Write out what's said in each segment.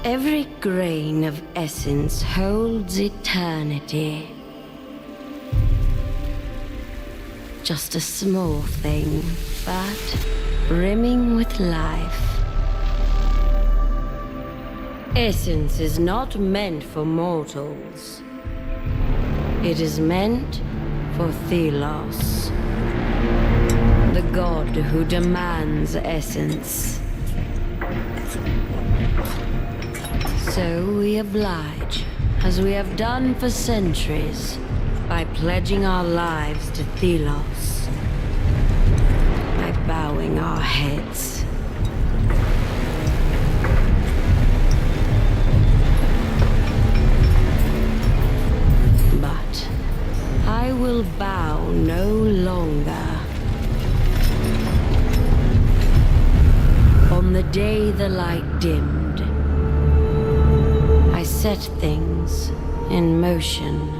Every grain of essence holds eternity. Just a small thing, but brimming with life. Essence is not meant for mortals. It is meant for Thelos, the god who demands essence. So we oblige, as we have done for centuries, by pledging our lives to Thelos, by bowing our heads. But I will bow no longer. On the day the light dimmed, I set things in motion.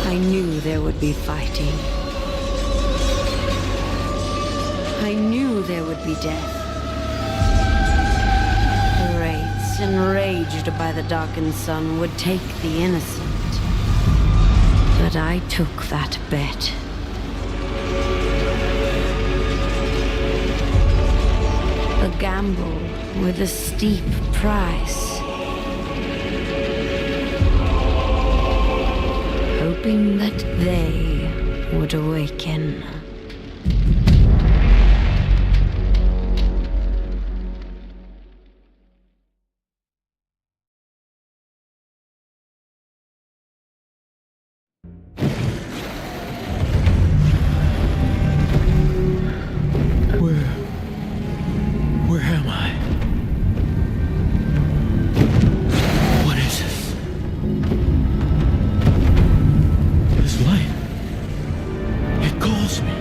I knew there would be fighting. I knew there would be death. Wraiths, enraged by the darkened sun, would take the innocent. But I took that bet. A gamble with a steep price. Hoping that they would awaken. Where am I? What is this? This light. It calls me.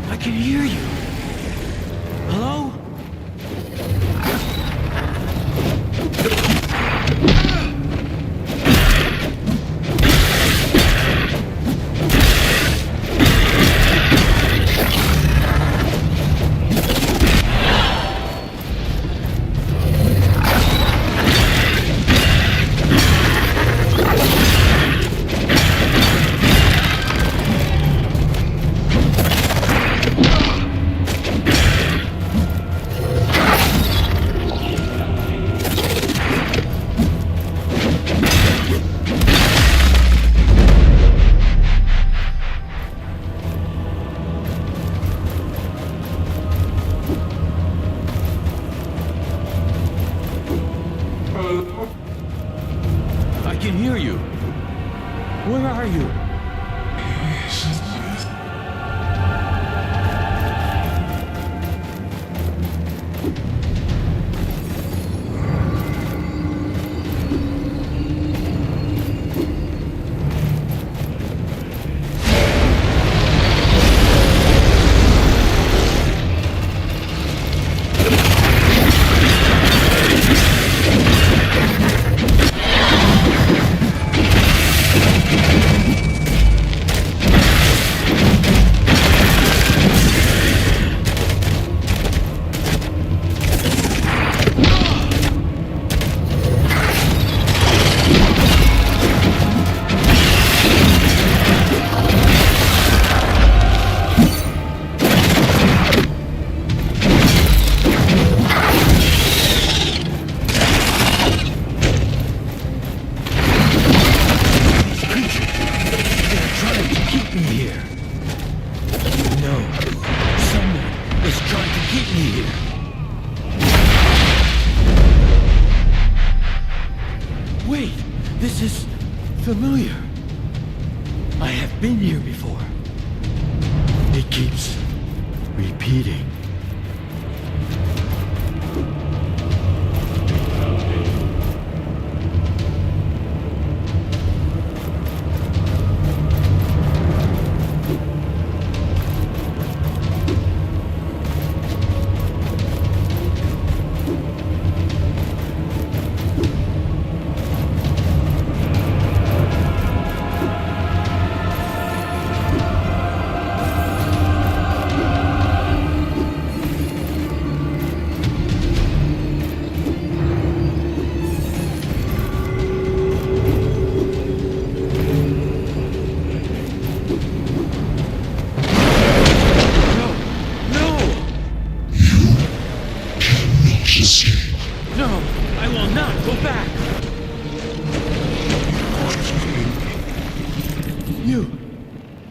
I can hear you. Hello? I can hear you. Where are you? This is familiar. I have been here before. It keeps repeating.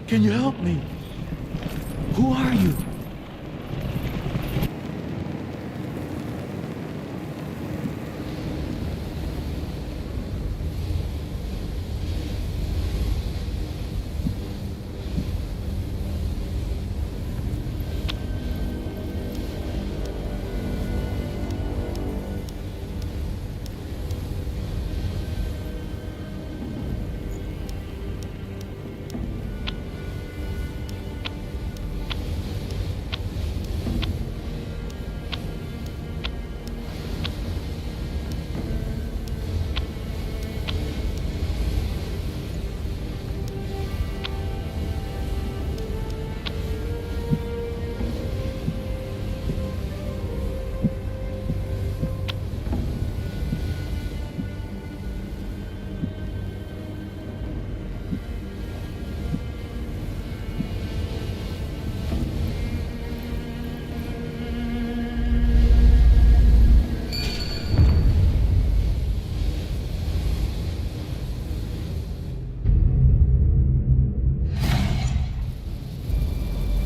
Can you help me? Who are you?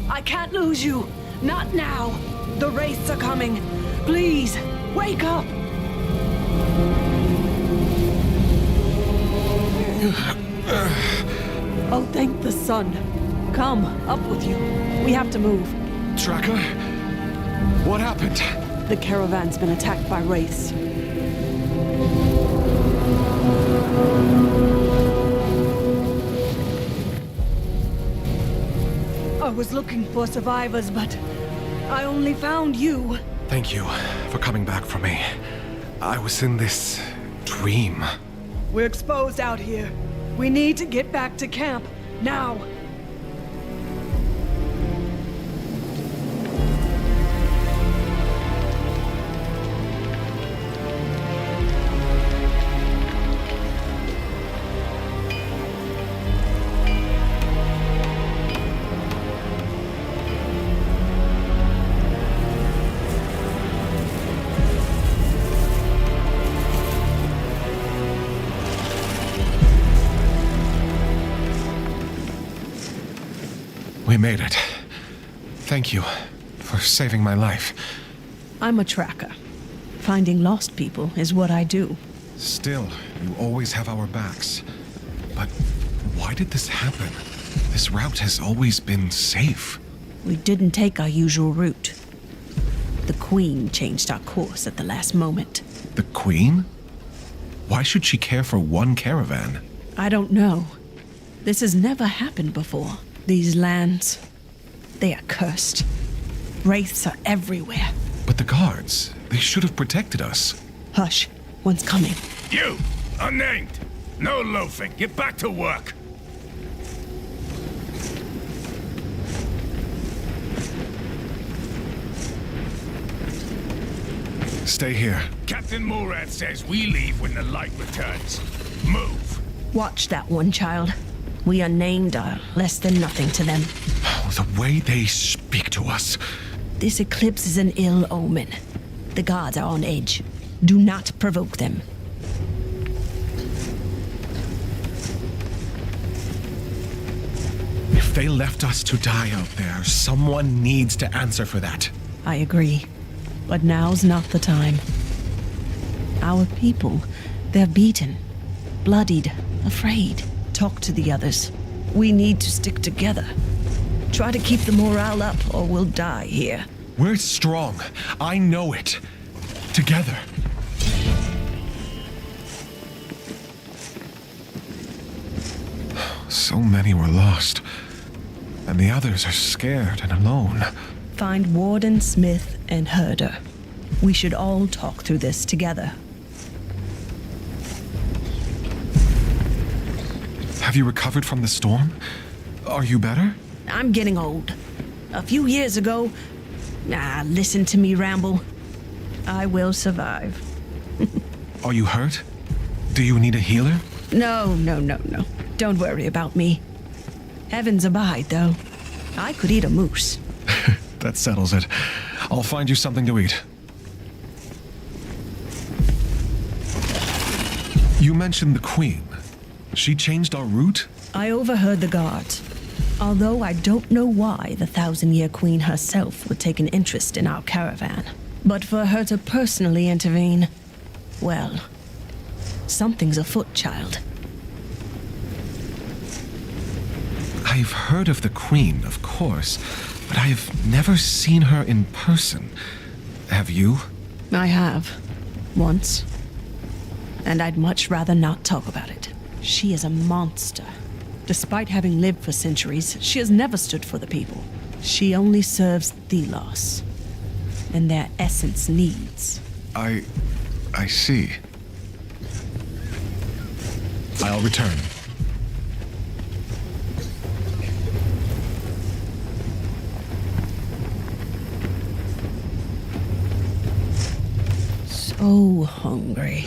I can't lose you. Not now. The wraiths are coming. Please, wake up. Oh, thank the sun. Come, up with you. We have to move. Tracker? What happened? The caravan's been attacked by wraiths. I was looking for survivors, but I only found you. Thank you for coming back for me. I was in this dream. We're exposed out here. We need to get back to camp, now. We made it. Thank you for saving my life. I'm a tracker. Finding lost people is what I do. Still, you always have our backs. But why did this happen? This route has always been safe. We didn't take our usual route. The Queen changed our course at the last moment. The Queen? Why should she care for one caravan? I don't know. This has never happened before. These lands, they are cursed. Wraiths are everywhere. But the guards, they should have protected us. Hush, one's coming. You! Unnamed! No loafing! Get back to work! Stay here. Captain Morad says we leave when the light returns. Move! Watch that one, child. We unnamed are less than nothing to them. Oh, the way they speak to us. This eclipse is an ill omen. The gods are on edge. Do not provoke them. If they left us to die out there, someone needs to answer for that. I agree. But now's not the time. Our people, they're beaten. bloodied, afraid. Talk to the others. We need to stick together. Try to keep the morale up, or we'll die here. We're strong. I know it. Together. So many were lost. And the others are scared and alone. Find Warden, Smith, and Herder. We should all talk through this together. Have you recovered from the storm? Are you better? I'm getting old. A few years ago... listen to me ramble. I will survive. Are you hurt? Do you need a healer? No. Don't worry about me. Heavens abide, though. I could eat a moose. That settles it. I'll find you something to eat. You mentioned the Queen. She changed our route? I overheard the guards. Although I don't know why the Thousand-Year Queen herself would take an interest in our caravan. But for her to personally intervene... well... something's afoot, child. I've heard of the Queen, of course, but I have never seen her in person. Have you? I have. Once. And I'd much rather not talk about it. She is a monster. Despite having lived for centuries, she has never stood for the people. She only serves Thelos and their essence needs. I see. I'll return. So hungry.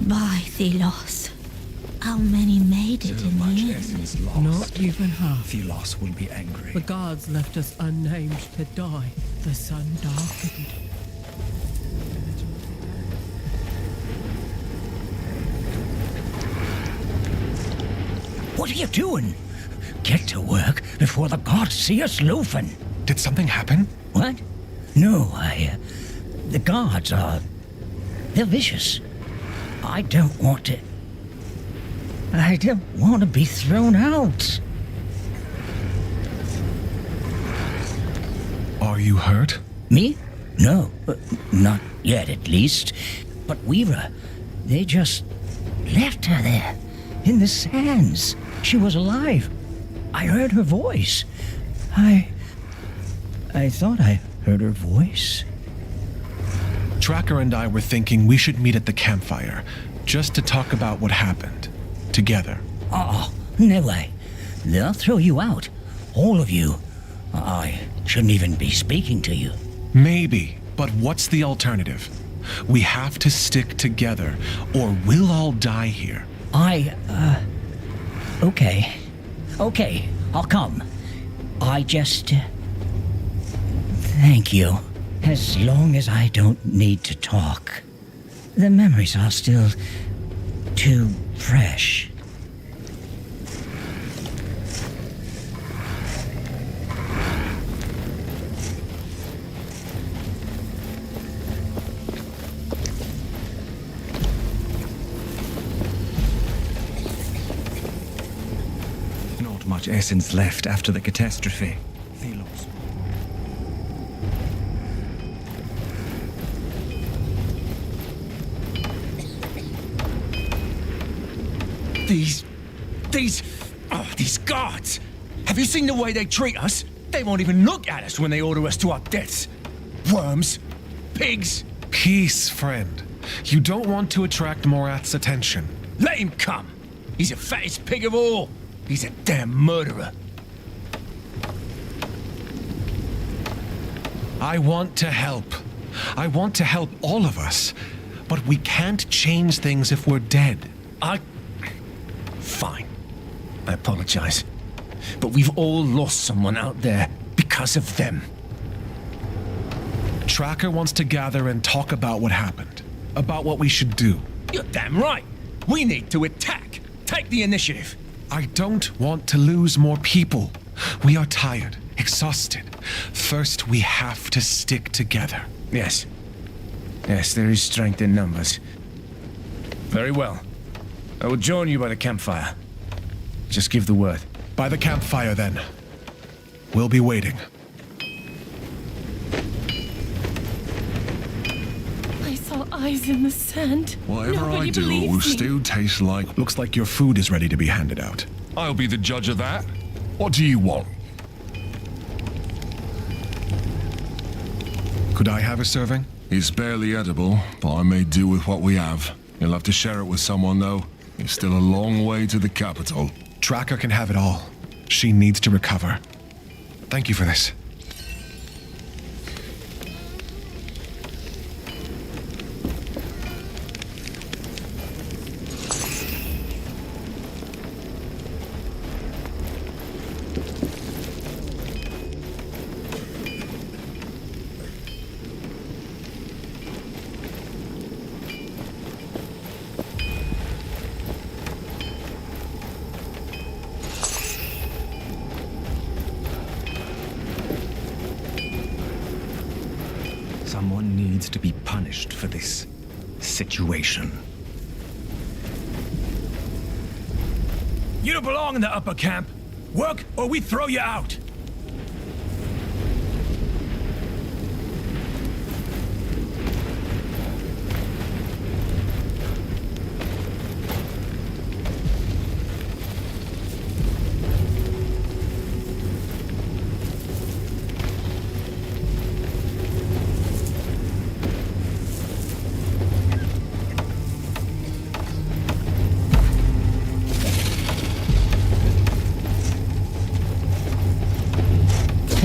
By Thelos. How many made it in the end? Essence lost. Not even half. Thelos will be angry. The guards left us unnamed to die. The sun darkened. What are you doing? Get to work before the gods see us loafing. Did something happen? What? No, the guards are... they're vicious. I don't want to be thrown out. Are you hurt? Me? No, not yet at least. But Weaver, they just left her there, in the sands. She was alive. I heard her voice. I thought I heard her voice. Tracker and I were thinking we should meet at the campfire, just to talk about what happened. Together. Oh, no way. They'll throw you out. All of you. I shouldn't even be speaking to you. Maybe, but what's the alternative? We have to stick together, or we'll all die here. Okay. Okay, I'll come. I just... thank you. As long as I don't need to talk. The memories are still too fresh. Not much essence left after the catastrophe. Thelos. These guards! Have you seen the way they treat us? They won't even look at us when they order us to our deaths. Worms. Pigs. Peace, friend. You don't want to attract Morath's attention. Let him come. He's the fattest pig of all. He's a damn murderer. I want to help. I want to help all of us. But we can't change things if we're dead. Fine. I apologize. But we've all lost someone out there because of them. Tracker wants to gather and talk about what happened. About what we should do. You're damn right. We need to attack. Take the initiative. I don't want to lose more people. We are tired, exhausted. First, we have to stick together. Yes. Yes, there is strength in numbers. Very well. I will join you by the campfire. Just give the word. By the campfire, then. We'll be waiting. I saw eyes in the sand. Whatever Nobody I do believes will me. still taste like... Looks like your food is ready to be handed out. I'll be the judge of that. What do you want? Could I have a serving? It's barely edible, but I may do with what we have. You'll have to share it with someone, though. It's still a long way to the capital. Tracker can have it all. She needs to recover. Thank you for this. Someone needs to be punished for this situation. You don't belong in the upper camp. Work or we throw you out.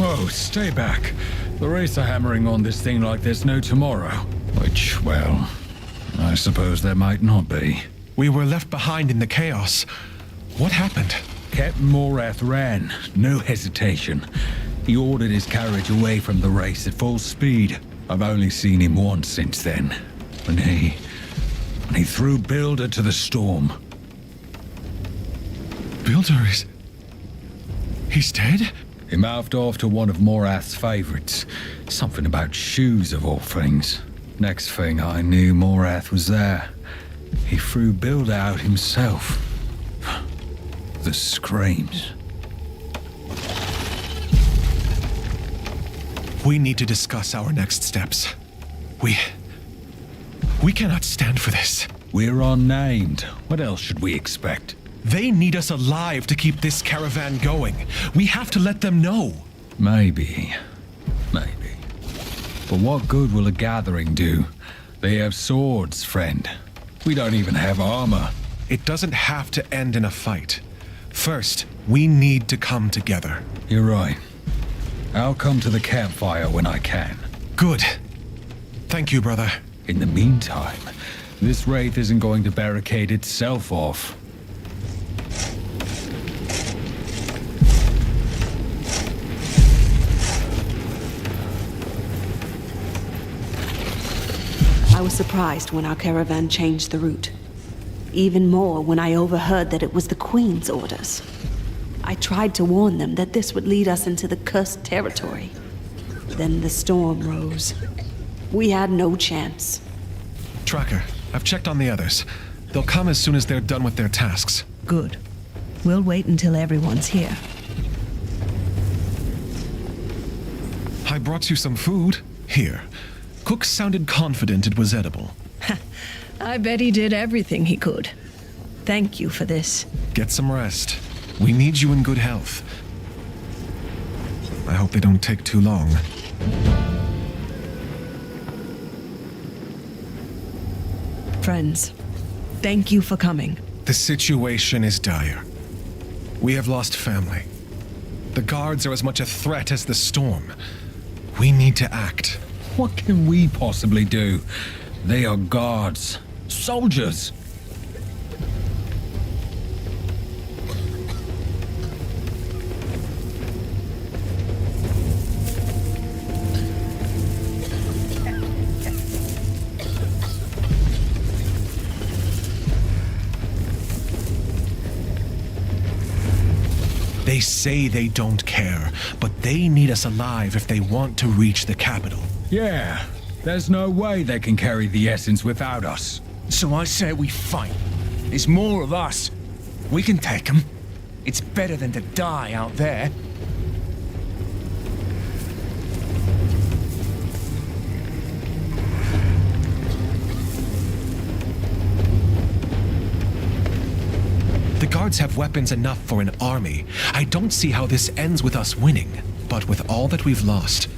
Whoa, stay back. The race are hammering on this thing like there's no tomorrow. Which, well, I suppose there might not be. We were left behind in the chaos. What happened? Captain Morath ran, no hesitation. He ordered his carriage away from the race at full speed. I've only seen him once since then. When he threw Builder to the storm. Builder is... He's dead? He mouthed off to one of Morath's favorites. Something about shoes, of all things. Next thing I knew, Morath was there. He threw Builder out himself. The screams. We need to discuss our next steps. We cannot stand for this. We're unnamed. What else should we expect? They need us alive to keep this caravan going. We have to let them know. Maybe. But what good will a gathering do? They have swords, friend. We don't even have armor. It doesn't have to end in a fight. First, we need to come together. You're right. I'll come to the campfire when I can. Good. Thank you, brother. In the meantime, this wraith isn't going to barricade itself off. I was surprised when our caravan changed the route. Even more when I overheard that it was the Queen's orders. I tried to warn them that this would lead us into the cursed territory. Then the storm rose. We had no chance. Tracker, I've checked on the others. They'll come as soon as they're done with their tasks. Good. We'll wait until everyone's here. I brought you some food. Here. Cook sounded confident it was edible. I bet he did everything he could. Thank you for this. Get some rest. We need you in good health. I hope they don't take too long. Friends, thank you for coming. The situation is dire. We have lost family. The guards are as much a threat as the storm. We need to act. What can we possibly do? They are guards, soldiers. They say they don't care, but they need us alive if they want to reach the capital. Yeah, there's no way they can carry the essence without us. So I say we fight. There's more of us. We can take them. It's better than to die out there. The guards have weapons enough for an army. I don't see how this ends with us winning. But with all that we've lost,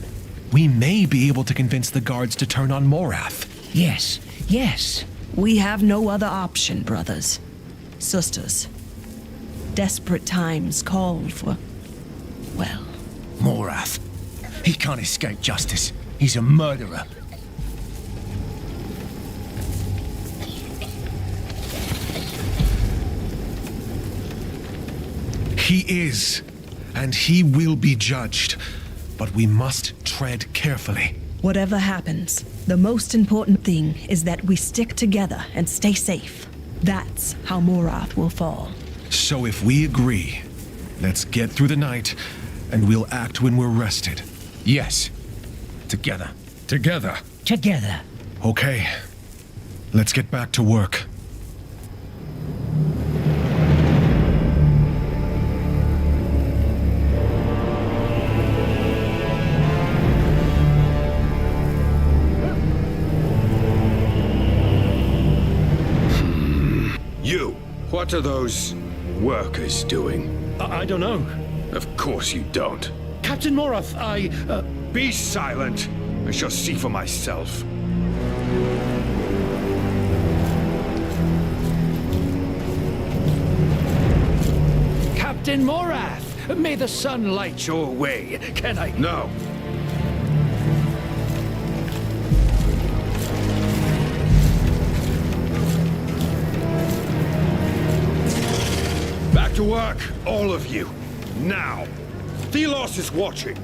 we may be able to convince the guards to turn on Morath. Yes, yes. We have no other option, brothers. Sisters. Desperate times call for, well, Morath. He can't escape justice. He's a murderer. He is, and he will be judged. But we must tread carefully. whatever happens, the most important thing is that we stick together and stay safe. That's how Morath will fall. So if we agree, let's get through the night, and we'll act when we're rested. Yes. Together. Together. Together. Okay. Let's get back to work. You, what are those workers doing? I don't know. Of course you don't. Captain Morath, Be silent. I shall see for myself. Captain Morath, may the sun light your way. Can I... No. Back to work, all of you. Now. Thelos is watching.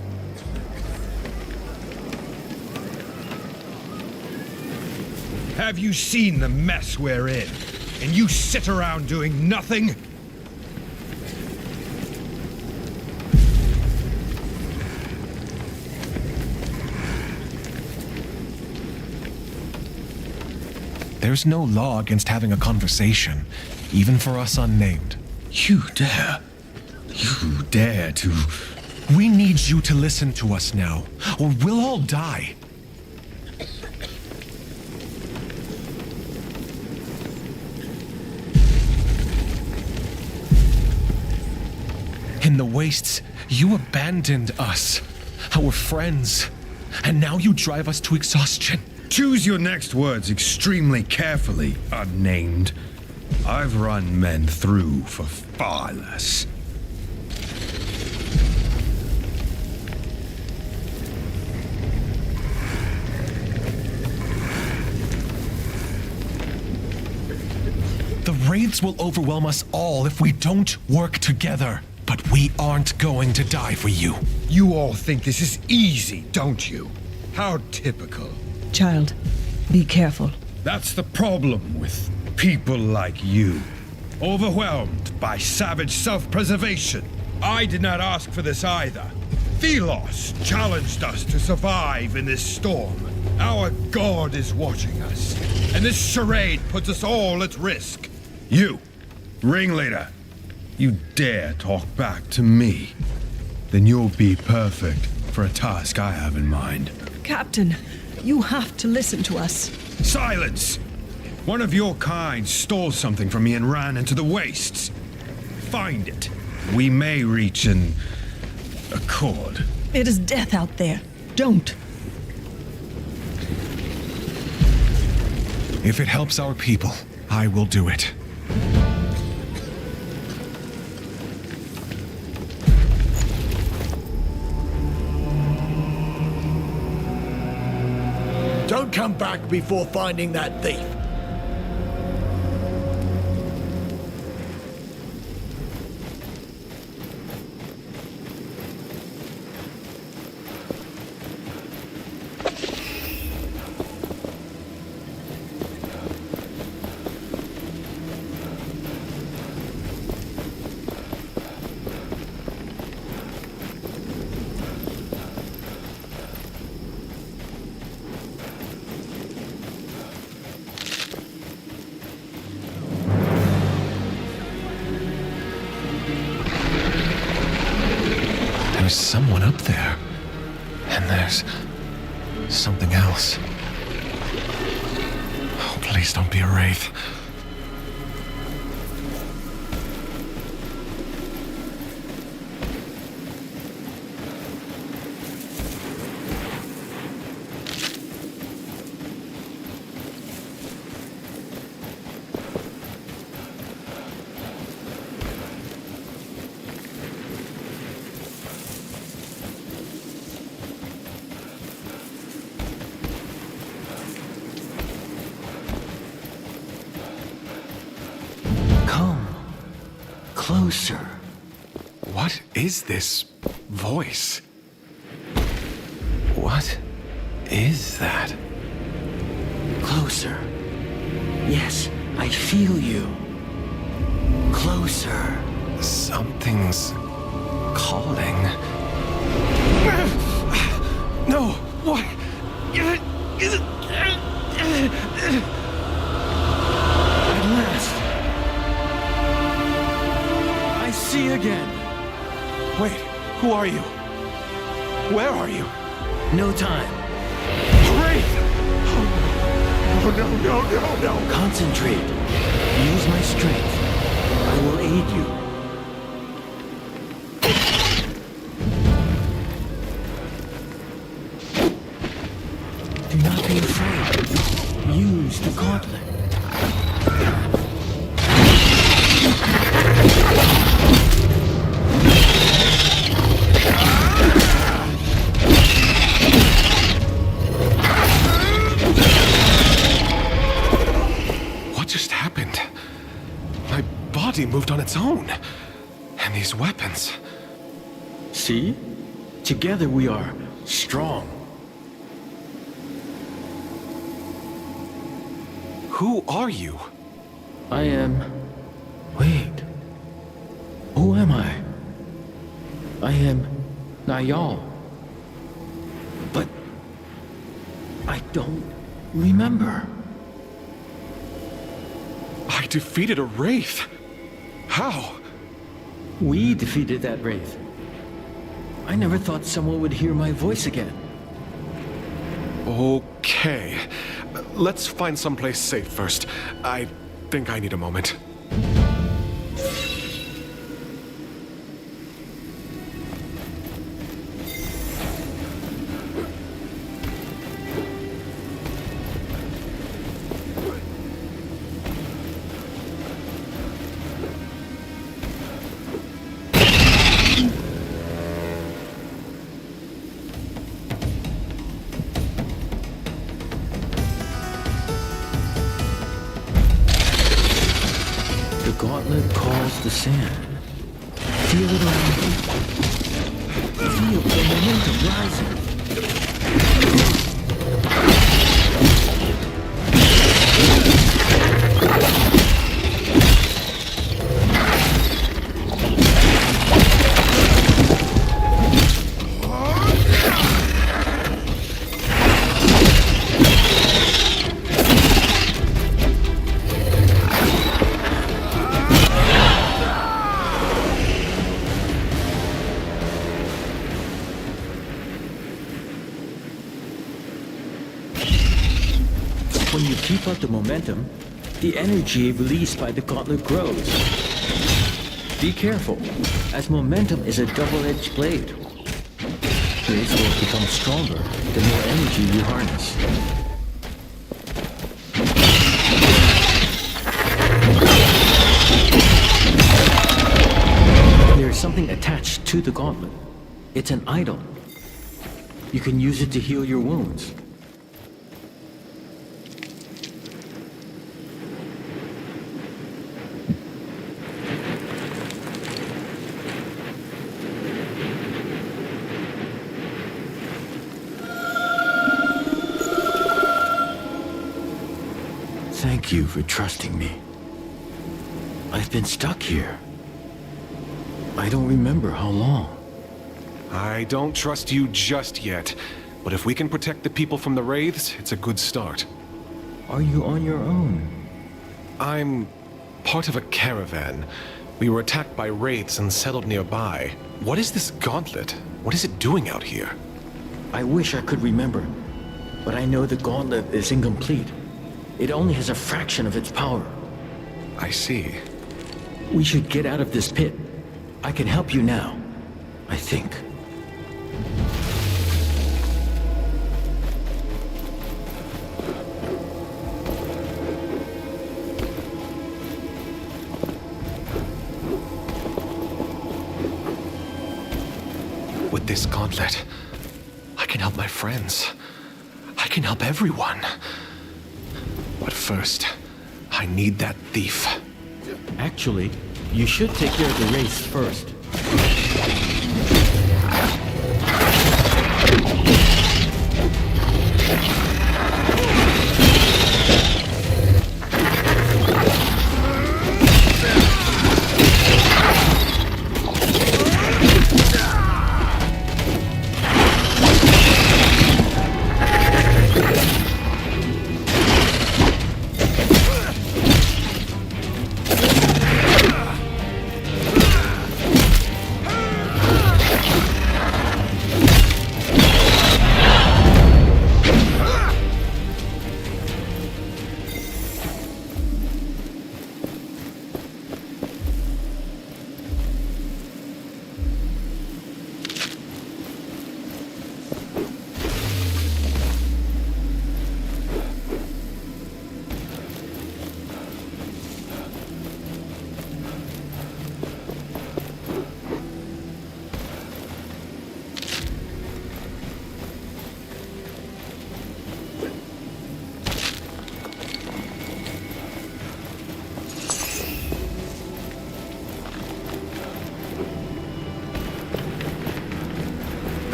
Have you seen the mess we're in? And you sit around doing nothing? There's no law against having a conversation, even for us unnamed. You dare to... We need you to listen to us now, or we'll all die. In the wastes, you abandoned us, our friends, and now you drive us to exhaustion. Choose your next words extremely carefully, unnamed. I've run men through for far less. The raids will overwhelm us all if we don't work together. But we aren't going to die for you. You all think this is easy, don't you? How typical. Child, be careful. That's the problem with people like you. Overwhelmed by savage self-preservation. I did not ask for this either. Thelos challenged us to survive in this storm. Our god is watching us, and this charade puts us all at risk. You, ringleader, you dare talk back to me, then you'll be perfect for a task I have in mind. Captain, you have to listen to us. Silence! One of your kind stole something from me and ran into the wastes. Find it. We may reach an accord. It is death out there. Don't. If it helps our people, I will do it. Don't come back before finding that thief. up there. And there's something else. Oh, please don't be a wraith. Closer. What is this voice? What is that? Closer. Yes, I feel you. Closer. Something's calling. No! What? At last. I see again. Wait, who are you? Where are you? No time. Wraith! Oh, no. Concentrate. Use my strength. I will aid you. Do not be afraid. Use the gauntlet. What just happened? My body moved on its own. And these weapons. See? Together we are strong. Who are you? I am... Wait. Who am I? I am Nayal. But... I don't remember. I defeated a wraith. How? We defeated that wraith. I never thought someone would hear my voice again. Okay. Let's find someplace safe first. I think I need a moment. The gauntlet calls the sand. Feel it around you. Feel the momentum rising. When you keep up the momentum, the energy released by the gauntlet grows. Be careful, as momentum is a double-edged blade. Blades will become stronger the more energy you harness. There's something attached to the gauntlet. It's an idol. You can use it to heal your wounds. Thank you for trusting me. I've been stuck here. I don't remember how long. I don't trust you just yet. But if we can protect the people from the wraiths, it's a good start. Are you on your own? I'm part of a caravan. We were attacked by wraiths and settled nearby. What is this gauntlet? What is it doing out here? I wish I could remember, but I know the gauntlet is incomplete. It only has a fraction of its power. I see. We should get out of this pit. I can help you now, I think. With this gauntlet, I can help my friends. I can help everyone. But first, I need that thief. Actually, you should take care of the race first.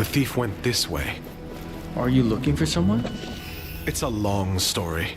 The thief went this way. Are you looking for someone? It's a long story.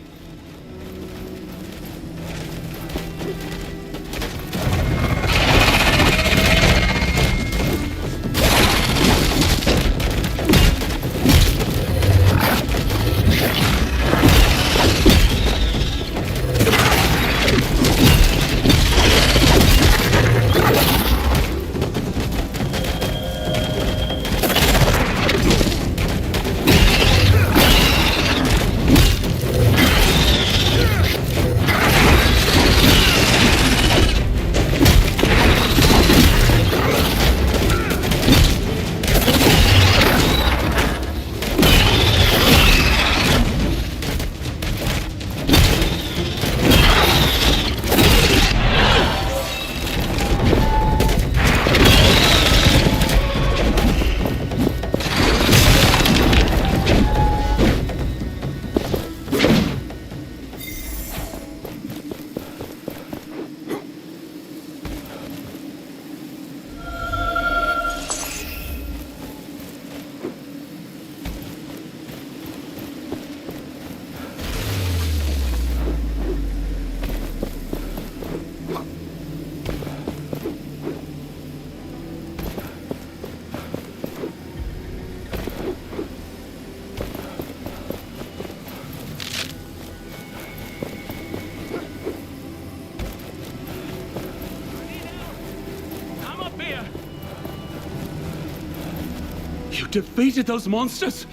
You defeated those monsters?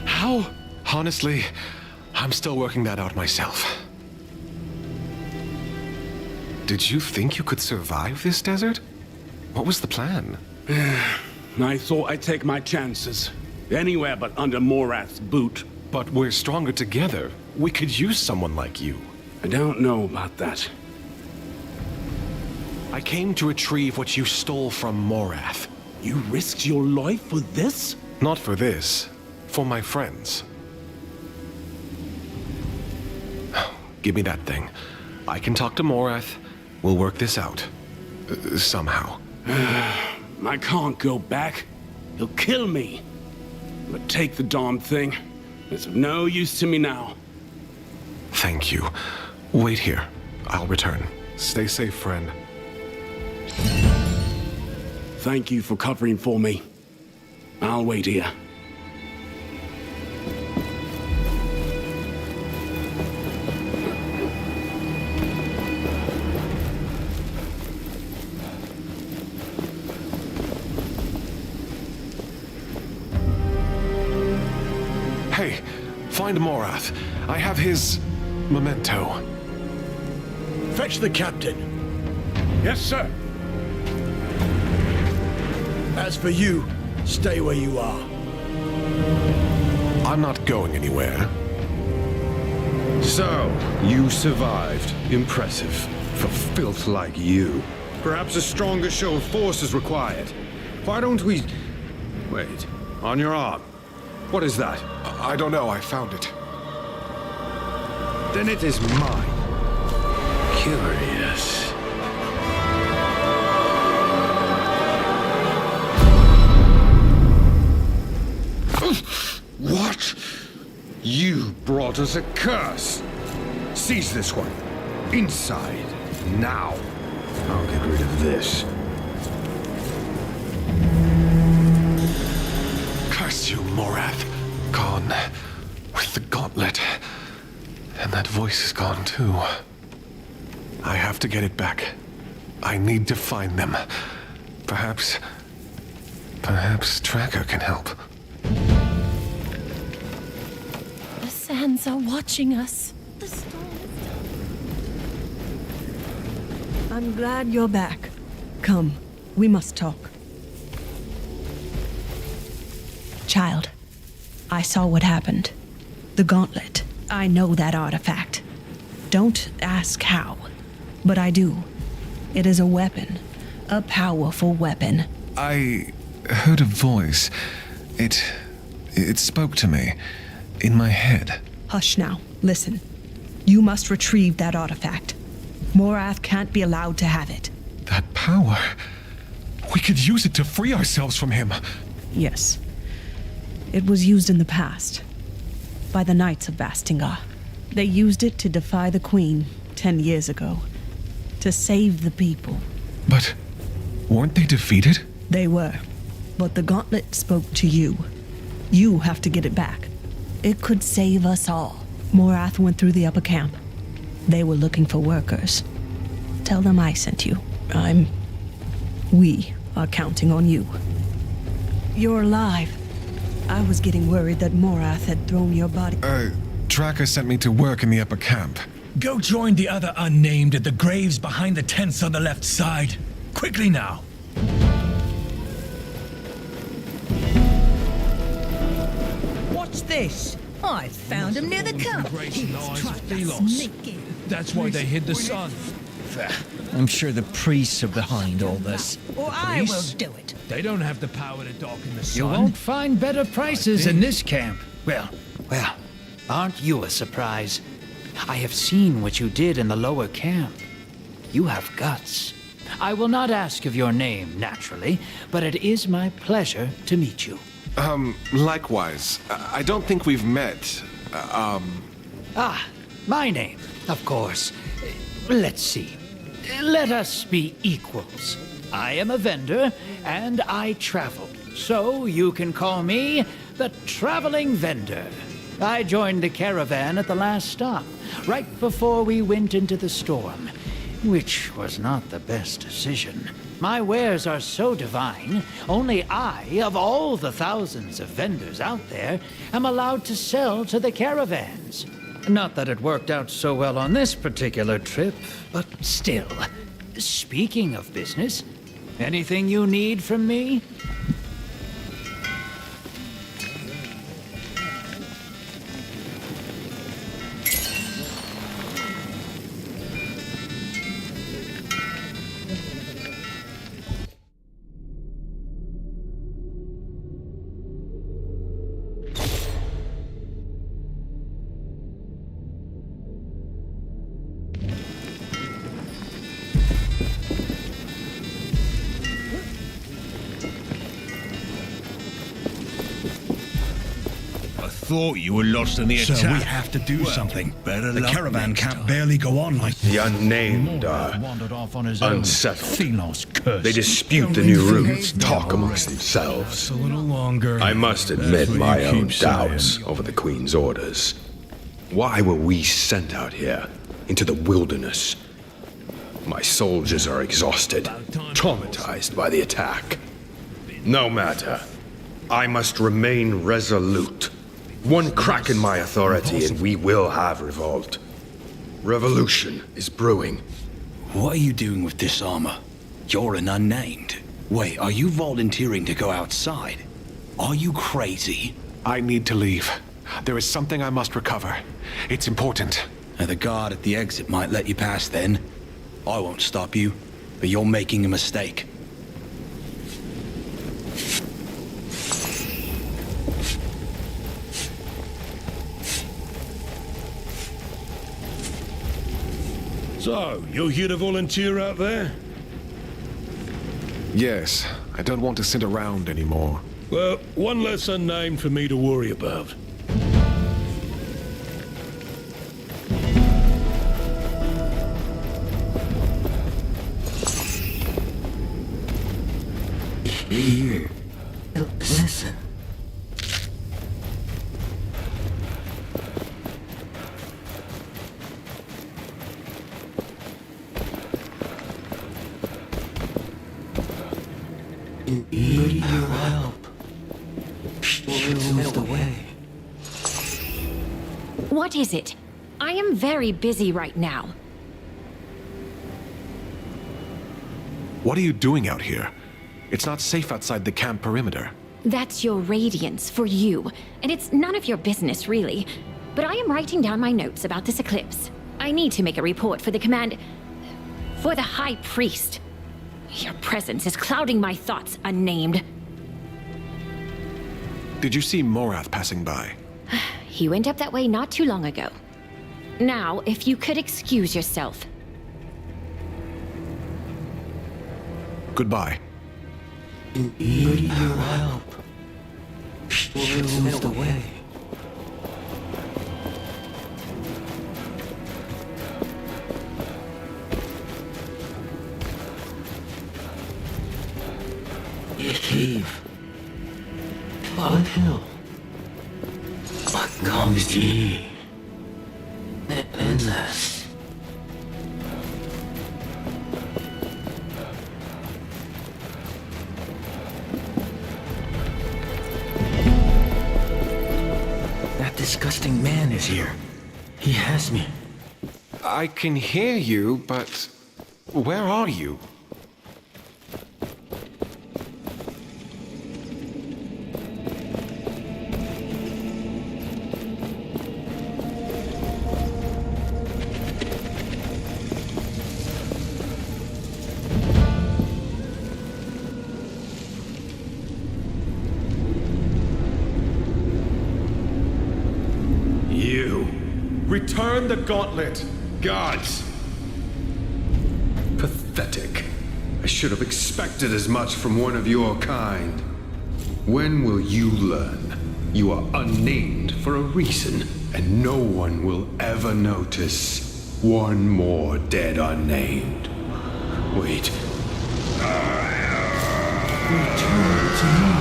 How? Honestly, I'm still working that out myself. Did you think you could survive this desert? What was the plan? I thought I'd take my chances. Anywhere but under Morath's boot. But we're stronger together. We could use someone like you. I don't know about that. I came to retrieve what you stole from Morath. You risked your life for this? Not for this. For my friends. Give me that thing. I can talk to Morath. We'll work this out. Somehow. I can't go back. He'll kill me. But take the darn thing. It's of no use to me now. Thank you. Wait here. I'll return. Stay safe, friend. Thank you for covering for me. I'll wait here. find Morath. I have his memento. Fetch the captain. Yes, sir. As for you, stay where you are. I'm not going anywhere. So, you survived. Impressive. For filth like you. Perhaps a stronger show of force is required. Why don't we... Wait. On your arm. What is that? I don't know. I found it. Then it is mine. Curious. What? You brought us a curse. Seize this one. Inside. Now. I'll get rid of this. Curse you, Morath. Gone. With the gauntlet. And that voice is gone, too. I have to get it back. I need to find them. Perhaps Tracker can help. The sands are watching us. The storm I'm glad you're back. Come, we must talk. Child, I saw what happened. The gauntlet. I know that artifact. Don't ask how, but I do. It is a weapon. A powerful weapon. I heard a voice. It spoke to me. In my head. Hush now. Listen. You must retrieve that artifact. Morath can't be allowed to have it. That power. We could use it to free ourselves from him. Yes. It was used in the past. By the Knights of Bastingar. They used it to defy the Queen 10 years ago. To save the people. But weren't they defeated? They were. But the gauntlet spoke to you. You have to get it back. It could save us all. Morath went through the upper camp. They were looking for workers. Tell them I sent you. We are counting on you. You're alive. I was getting worried that Morath had thrown your body... Tracker sent me to work in the upper camp. Go join the other unnamed at the graves behind the tents on the left side. Quickly now. What's this? I found him near the camp. He was trying to sneak in. That's why they hid the sun. I'm sure the priests are behind all this. Or I will do it. They don't have the power to darken the sun. You won't find better prices in this camp. Well, aren't you a surprise? I have seen what you did in the lower camp. You have guts. I will not ask of your name, naturally, but it is my pleasure to meet you. Likewise. I don't think we've met. My name, of course. Let's see. Let us be equals. I am a vendor, and I travel. So you can call me the Traveling Vendor. I joined the caravan at the last stop, right before we went into the storm, which was not the best decision. My wares are so divine, only I, of all the thousands of vendors out there, am allowed to sell to the caravans. Not that it worked out so well on this particular trip, but still. Speaking of business, anything you need from me? Thought you were lost in the attack. So we have to do something. Better the caravan can't barely go on like The unnamed are wandered off on his unsettled. Thelos curse. They dispute the new routes, talk amongst themselves. A little longer. I must admit my own doubts over the Queen's orders. Why were we sent out here, into the wilderness? My soldiers are exhausted, traumatized by the attack. No matter. I must remain resolute. One crack in my authority and we will have revolt. Revolution is brewing. What are you doing with this armor? You're an unnamed. Wait, are you volunteering to go outside? Are you crazy? I need to leave. There is something I must recover. It's important. The guard at the exit might let you pass then. I won't stop you, but you're making a mistake. So, you're here to volunteer out there? Yes, I don't want to sit around anymore. Well, one less unnamed for me to worry about. Here. Listen. Need your help. Show the way. What is it? I am very busy right now. What are you doing out here? It's not safe outside the camp perimeter. That's your radiance for you, and it's none of your business, really. But I am writing down my notes about this eclipse. I need to make a report for the command... for the High Priest. Your presence is clouding my thoughts, unnamed. Did you see Morath passing by? He went up that way not too long ago. Now, if you could excuse yourself. Goodbye. Need your help. Show the way. Cave. Uphill. What comes to ye? Endless. That disgusting man is here. He has me. I can hear you, but where are you? Return the gauntlet! Gods! Pathetic. I should have expected as much from one of your kind. When will you learn? You are unnamed for a reason, and no one will ever notice. One more dead unnamed. Wait. Return to me.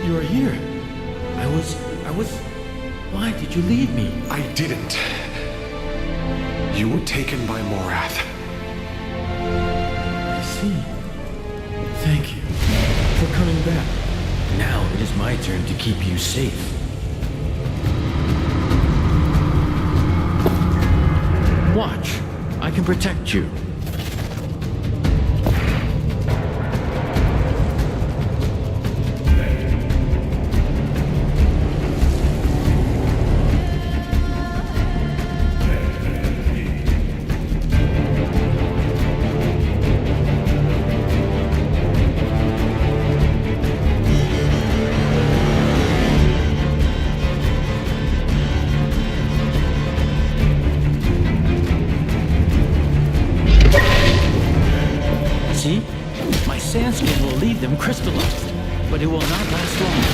You are here. I was... Why did you leave me? I didn't. You were taken by Morath. I see. Thank you for coming back. Now it is my turn to keep you safe. Watch. I can protect you. See? My sandskin will leave them crystallized, but it will not last long.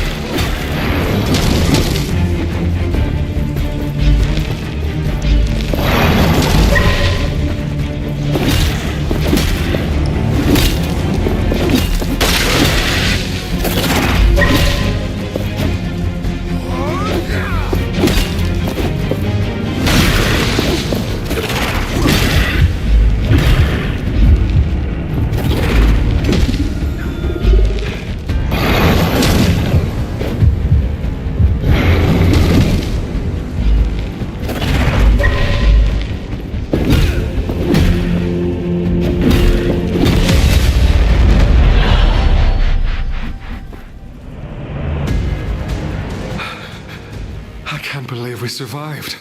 survived.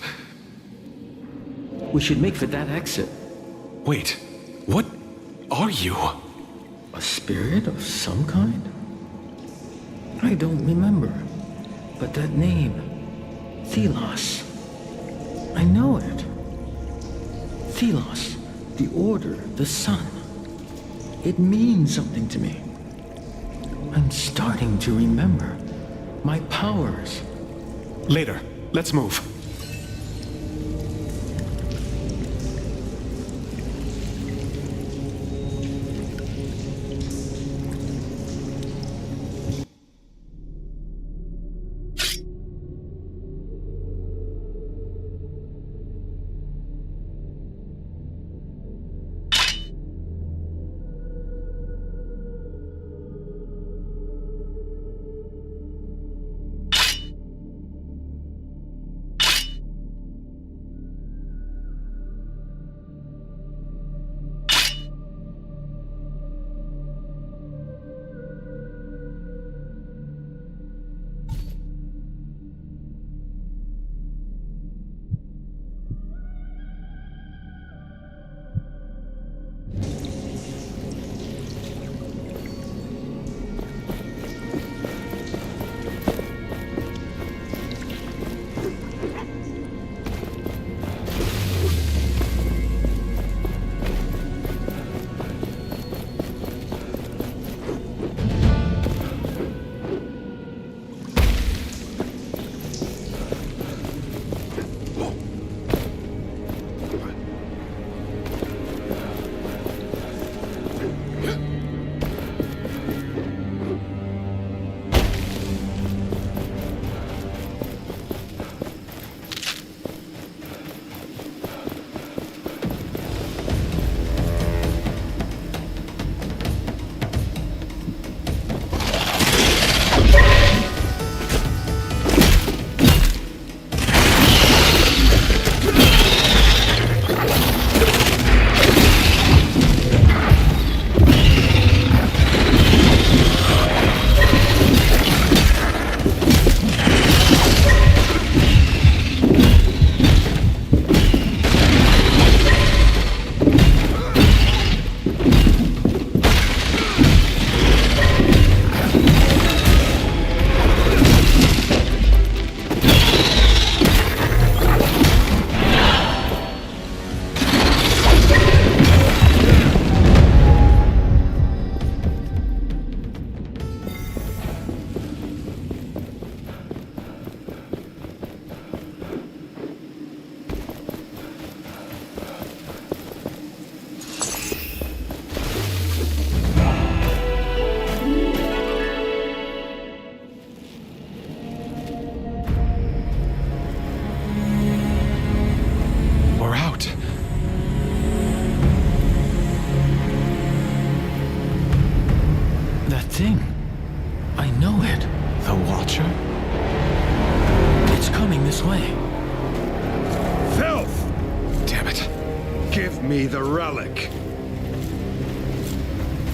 We should make for that exit. Wait, what are you? A spirit of some kind? I don't remember. But that name, Thelos, I know it. Thelos, the Order, the Sun. It means something to me. I'm starting to remember my powers. Later, let's move. me the relic.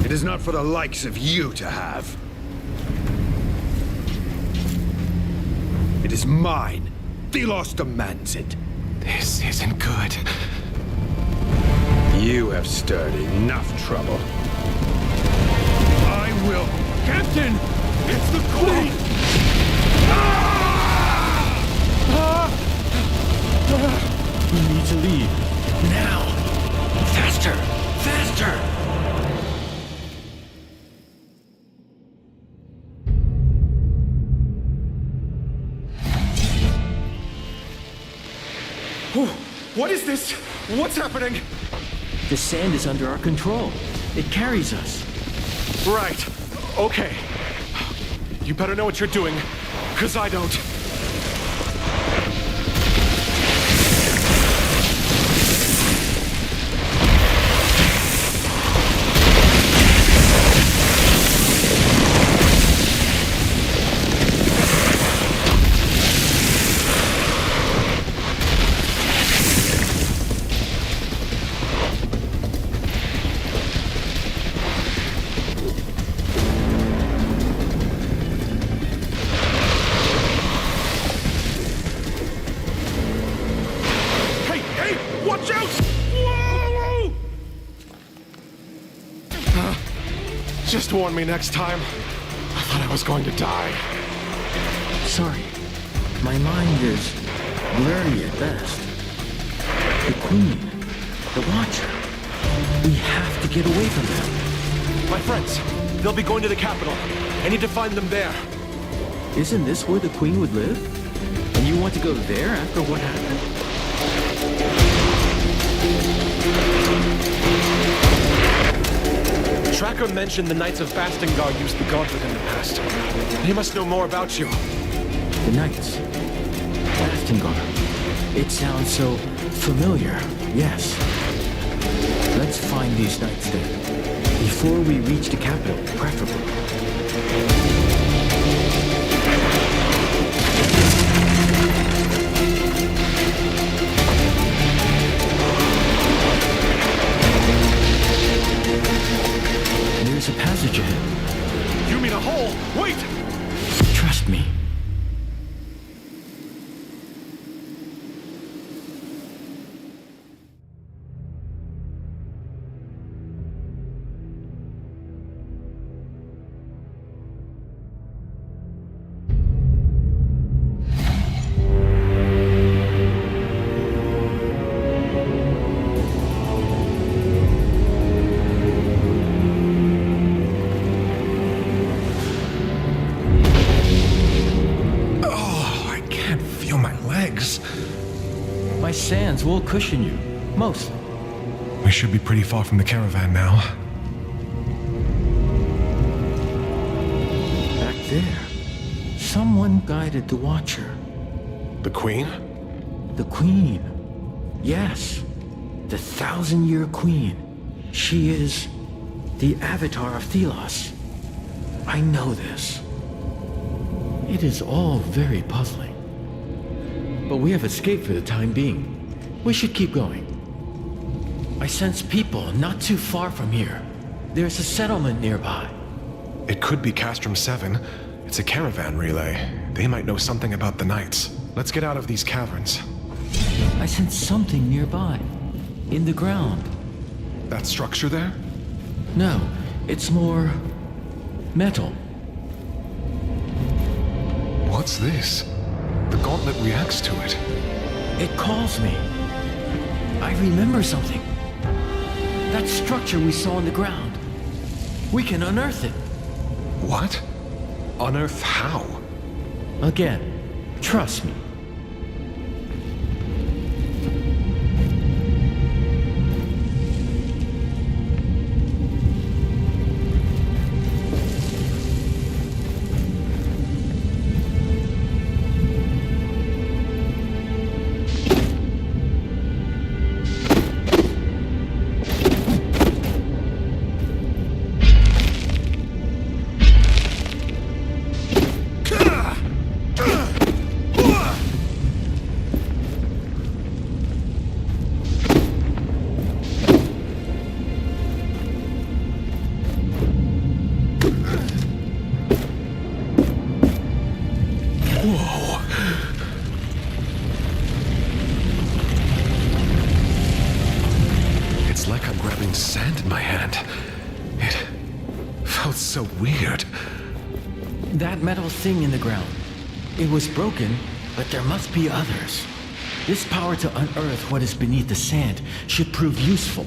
It is not for the likes of you to have. It is mine. Thelos demands it. This isn't good. You have stirred enough trouble. I will... Captain! It's the Queen! We need to leave. Now! Faster! Faster! What is this? What's happening? The sand is under our control. It carries us. Right. Okay. You better know what you're doing, because I don't. Just warn me next time. I thought I was going to die. Sorry. My mind is blurry at best. The Queen. The Watcher. We have to get away from them. My friends, they'll be going to the capital. I need to find them there. Isn't this where the Queen would live? And you want to go there after what happened? Tracker mentioned the Knights of Bastingar used the gauntlet in the past. He must know more about you. The Knights. Bastingar. It sounds so familiar, yes. Let's find these Knights then. Before we reach the capital, preferably. There's a passage ahead. You mean a hole? Wait! Trust me. My sands will cushion you, mostly. We should be pretty far from the caravan now. Back there, someone guided the Watcher. The Queen? The Queen. Yes, the 1,000-year Queen. She is the avatar of Thelos. I know this. It is all very puzzling. But we have escaped for the time being. We should keep going. I sense people not too far from here. There's a settlement nearby. It could be Castrum 7. It's a caravan relay. They might know something about the Knights. Let's get out of these caverns. I sense something nearby. In the ground. That structure there? No, it's more metal. What's this? The gauntlet reacts to it. It calls me. I remember something. That structure we saw on the ground. We can unearth it. What? Unearth how? Again, trust me. Sand in my hand. It felt so weird. That metal thing in the ground. It was broken, but there must be others. This power to unearth what is beneath the sand should prove useful.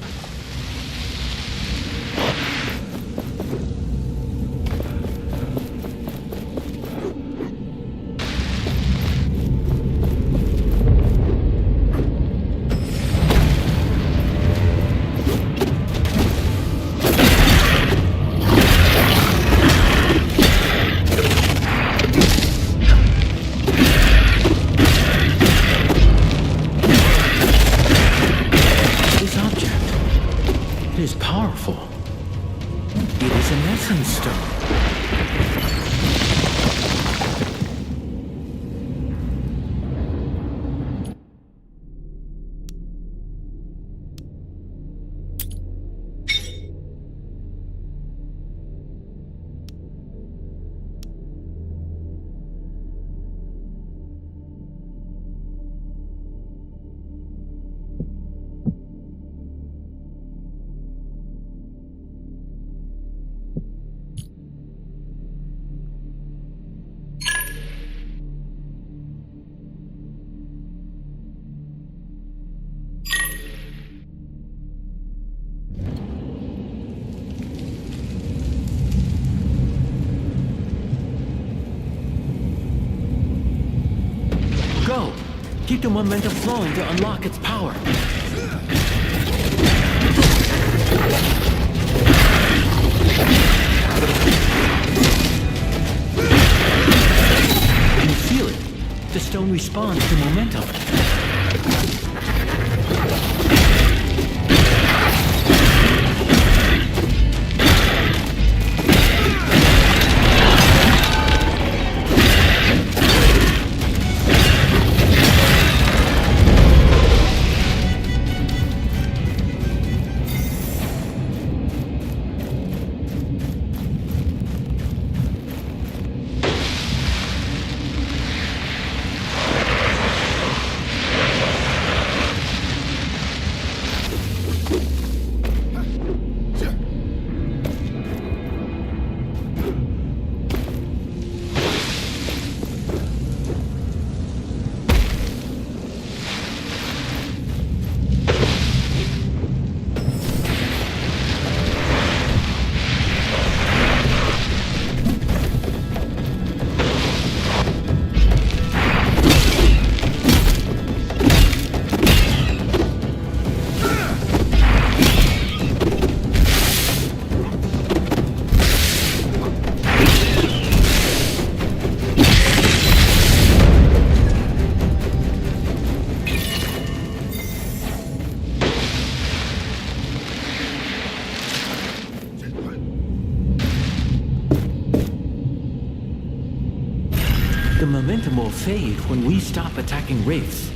the momentum flowing to unlock its power. You feel it. The stone responds to momentum. The momentum will fade when we stop attacking wraiths.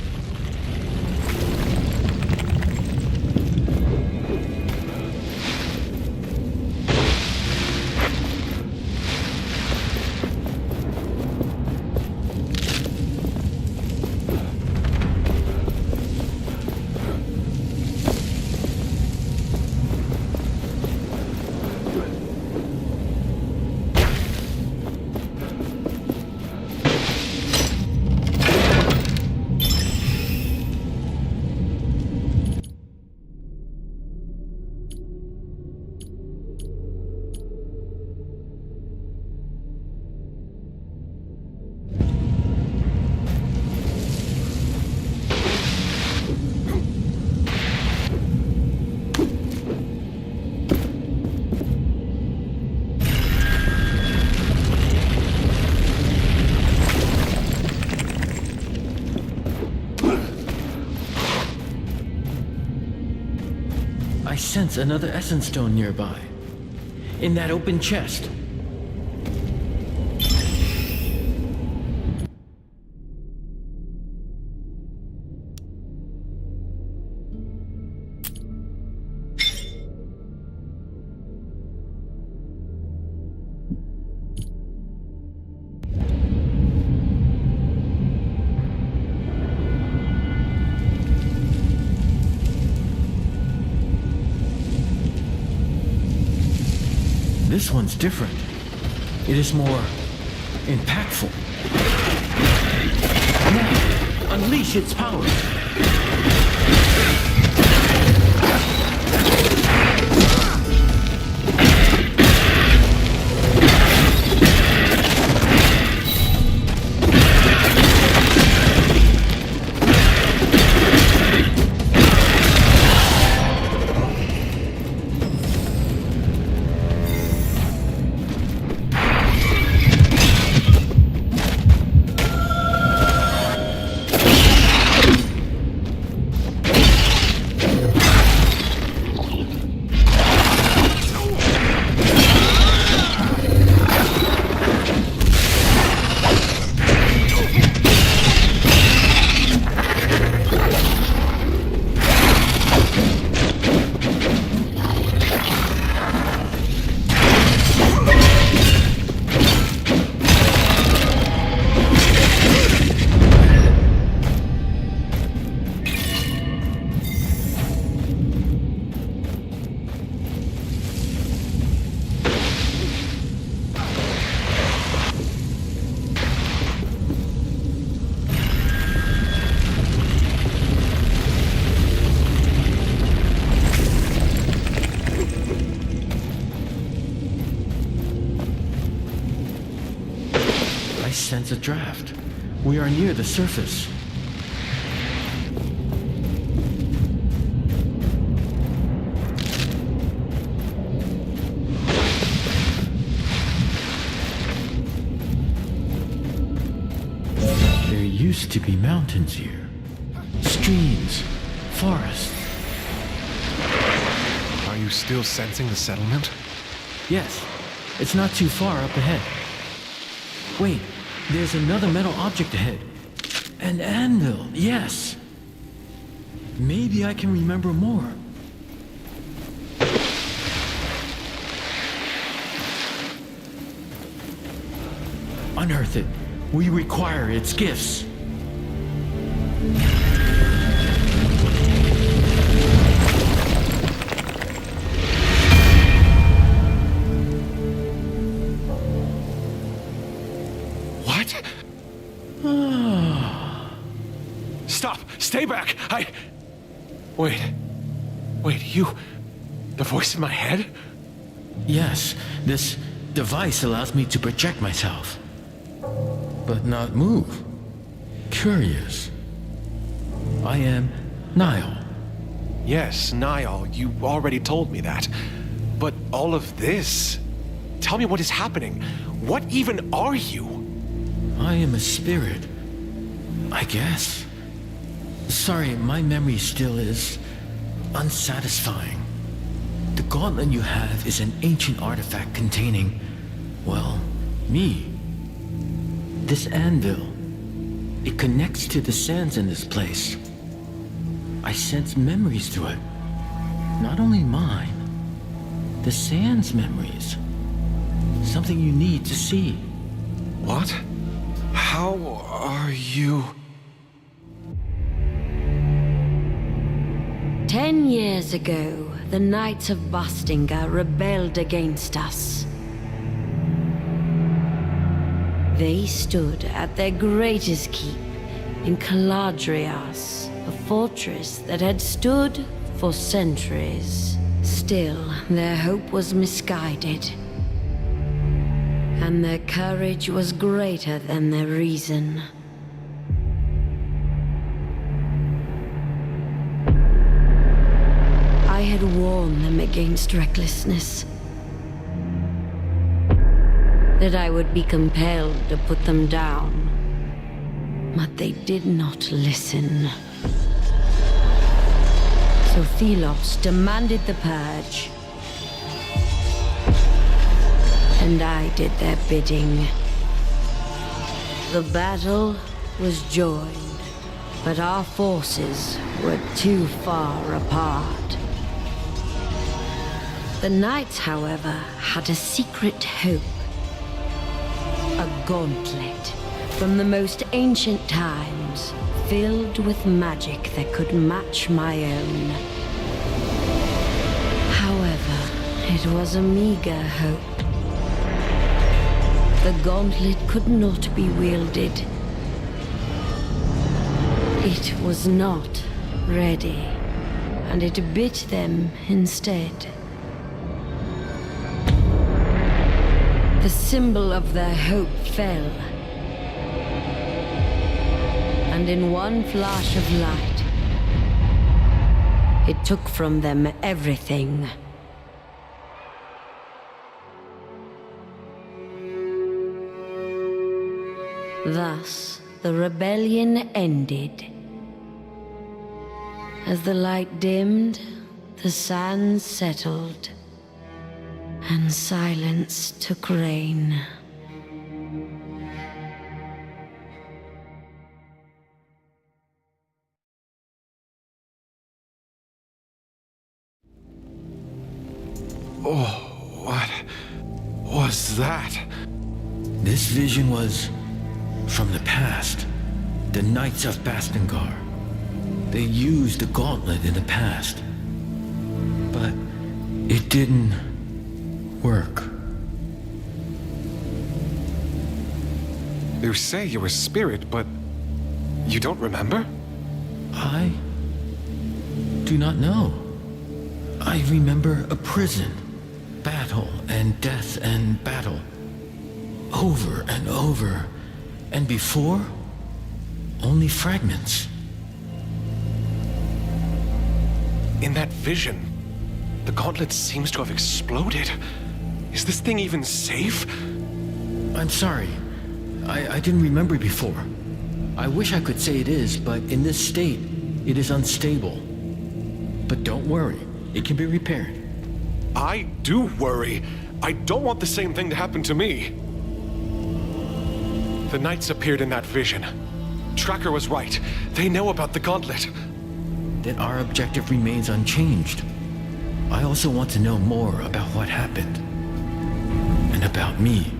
I sense another essence stone nearby. In that open chest. This one's different. It is more impactful. Now, unleash its power. I sense a draft. We are near the surface. appears to be mountains here. Streams, forests. Are you still sensing the settlement? Yes, it's not too far up ahead. Wait, there's another metal object ahead. An anvil, yes. Maybe I can remember more. Unearth it. We require its gifts. What? Stop! Stay back! Wait. You... The voice in my head? Yes, this device allows me to project myself. But not move. Curious. I am Niall. Yes, Niall, you already told me that. But all of this... Tell me what is happening. What even are you? I am a spirit. I guess. Sorry, my memory still is unsatisfying. The gauntlet you have is an ancient artifact containing, well, me. This anvil, it connects to the sands in this place. I sense memories through it. Not only mine, the sands memories. Something you need to see. What? How are you... 10 years ago, the Knights of Bastinga rebelled against us. They stood at their greatest keep in Caladrias, a fortress that had stood for centuries. Still, their hope was misguided, and their courage was greater than their reason. I had warned them against recklessness. That I would be compelled to put them down. But they did not listen. So Thelos demanded the purge. And I did their bidding. The battle was joined, but our forces were too far apart. The Knights, however, had a secret hope. A gauntlet from the most ancient times, filled with magic that could match my own. However, it was a meager hope. The gauntlet could not be wielded. It was not ready, and it bit them instead. The symbol of their hope fell. And in one flash of light, it took from them everything. Thus, the rebellion ended. As the light dimmed, the sands settled. And silence took reign. Oh, what was that? This vision was from the past. The Knights of Bastingar. They used the gauntlet in the past. But it didn't work. You say you're a spirit, but you don't remember? I do not know. I remember a prison, battle and death and battle, over and over, and before, only fragments. In that vision, the gauntlet seems to have exploded. Is this thing even safe? I'm sorry. I didn't remember before. I wish I could say it is, but in this state, it is unstable. But don't worry, it can be repaired. I do worry. I don't want the same thing to happen to me. The knights appeared in that vision. Tracker was right. They know about the gauntlet. Then our objective remains unchanged. I also want to know more about what happened. And about me.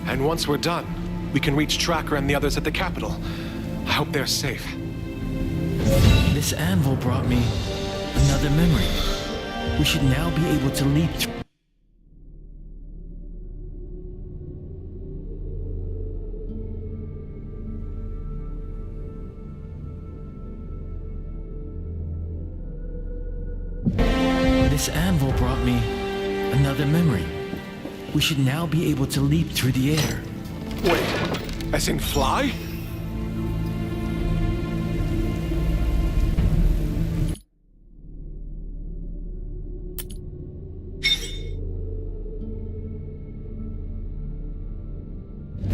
And once we're done, we can reach Tracker and the others at the capital. I hope they're safe. This anvil brought me another memory. We should now be able to leap through. This anvil brought me another memory. We should now be able to leap through the air. Wait, as in fly?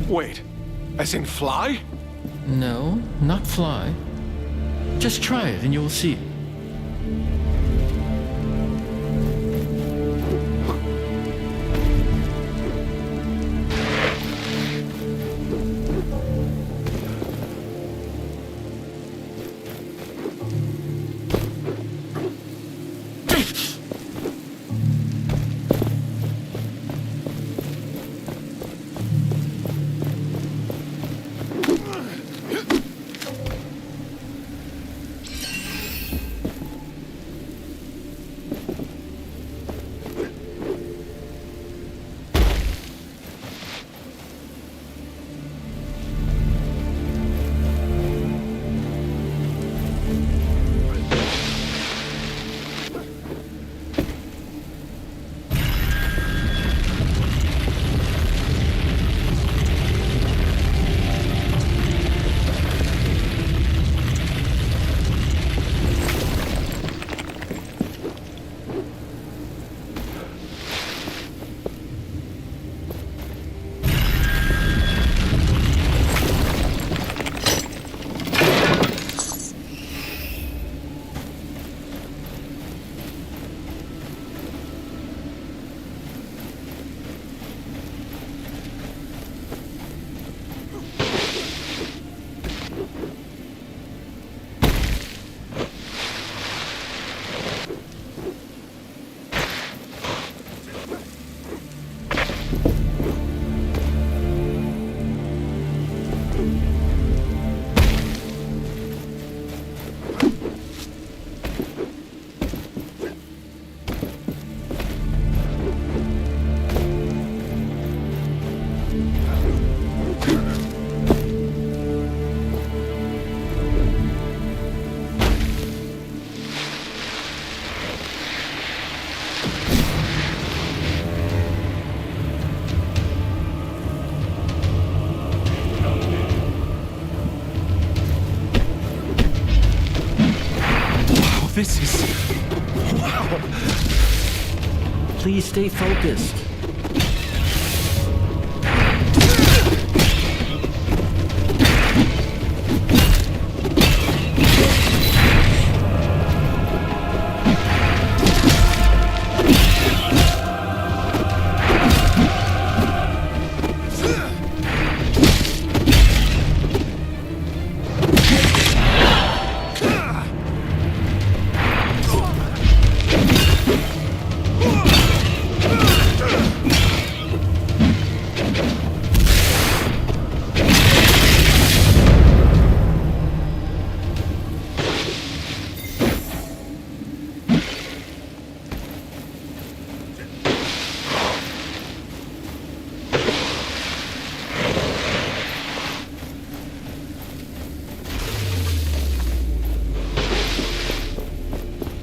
Wait, as in fly? No, not fly. Just try it and you'll see. This is... wow! Please stay focused.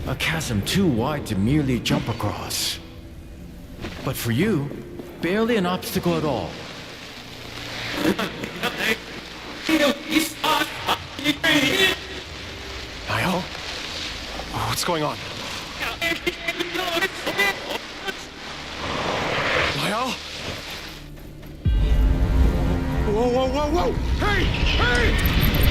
A chasm too wide to merely jump across. But for you, barely an obstacle at all. Niall? What's going on? Niall? Whoa, whoa, whoa, whoa! Hey! Hey!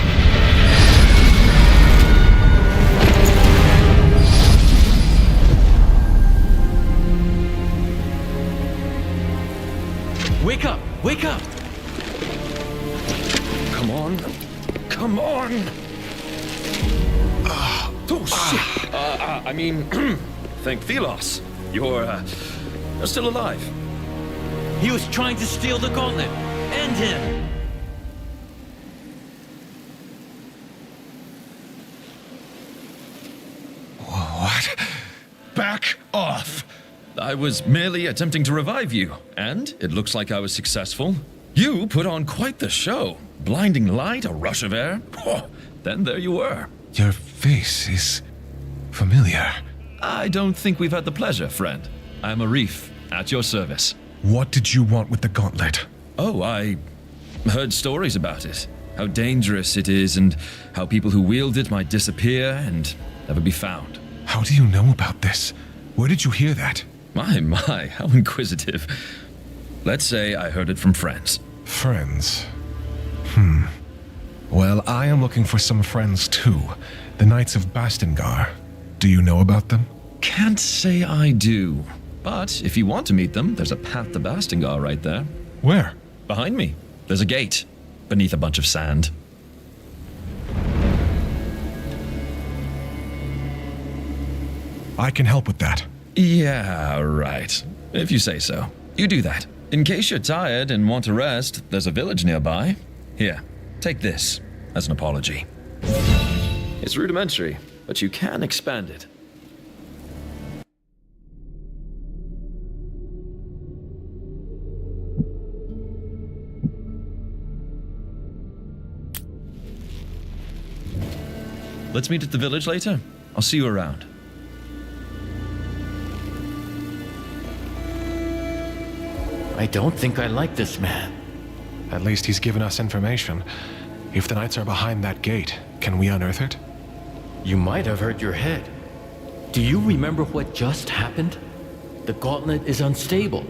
Wake up! Wake up! Come on. Come on! Oh, shit! I mean, thank Thelos. You're still alive. He was trying to steal the gauntlet. End him! What? Back off! I was merely attempting to revive you, and it looks like I was successful. You put on quite the show. Blinding light, a rush of air. Oh, then there you were. Your face is familiar. I don't think we've had the pleasure, friend. I'm Arif, at your service. What did you want with the gauntlet? Oh, I heard stories about it. How dangerous it is, and how people who wield it might disappear and never be found. How do you know about this? Where did you hear that? My, how inquisitive. Let's say I heard it from friends. Friends? Well, I am looking for some friends too. The Knights of Bastengar. Do you know about them? Can't say I do. But if you want to meet them, there's a path to Bastengar right there. Where? Behind me. There's a gate. Beneath a bunch of sand. I can help with that. Yeah, right. If you say so. You do that. In case you're tired and want to rest, there's a village nearby. Here, take this as an apology. It's rudimentary, but you can expand it. Let's meet at the village later. I'll see you around. I don't think I like this man. At least he's given us information. If the Knights are behind that gate, can we unearth it? You might have hurt your head. Do you remember what just happened? The gauntlet is unstable.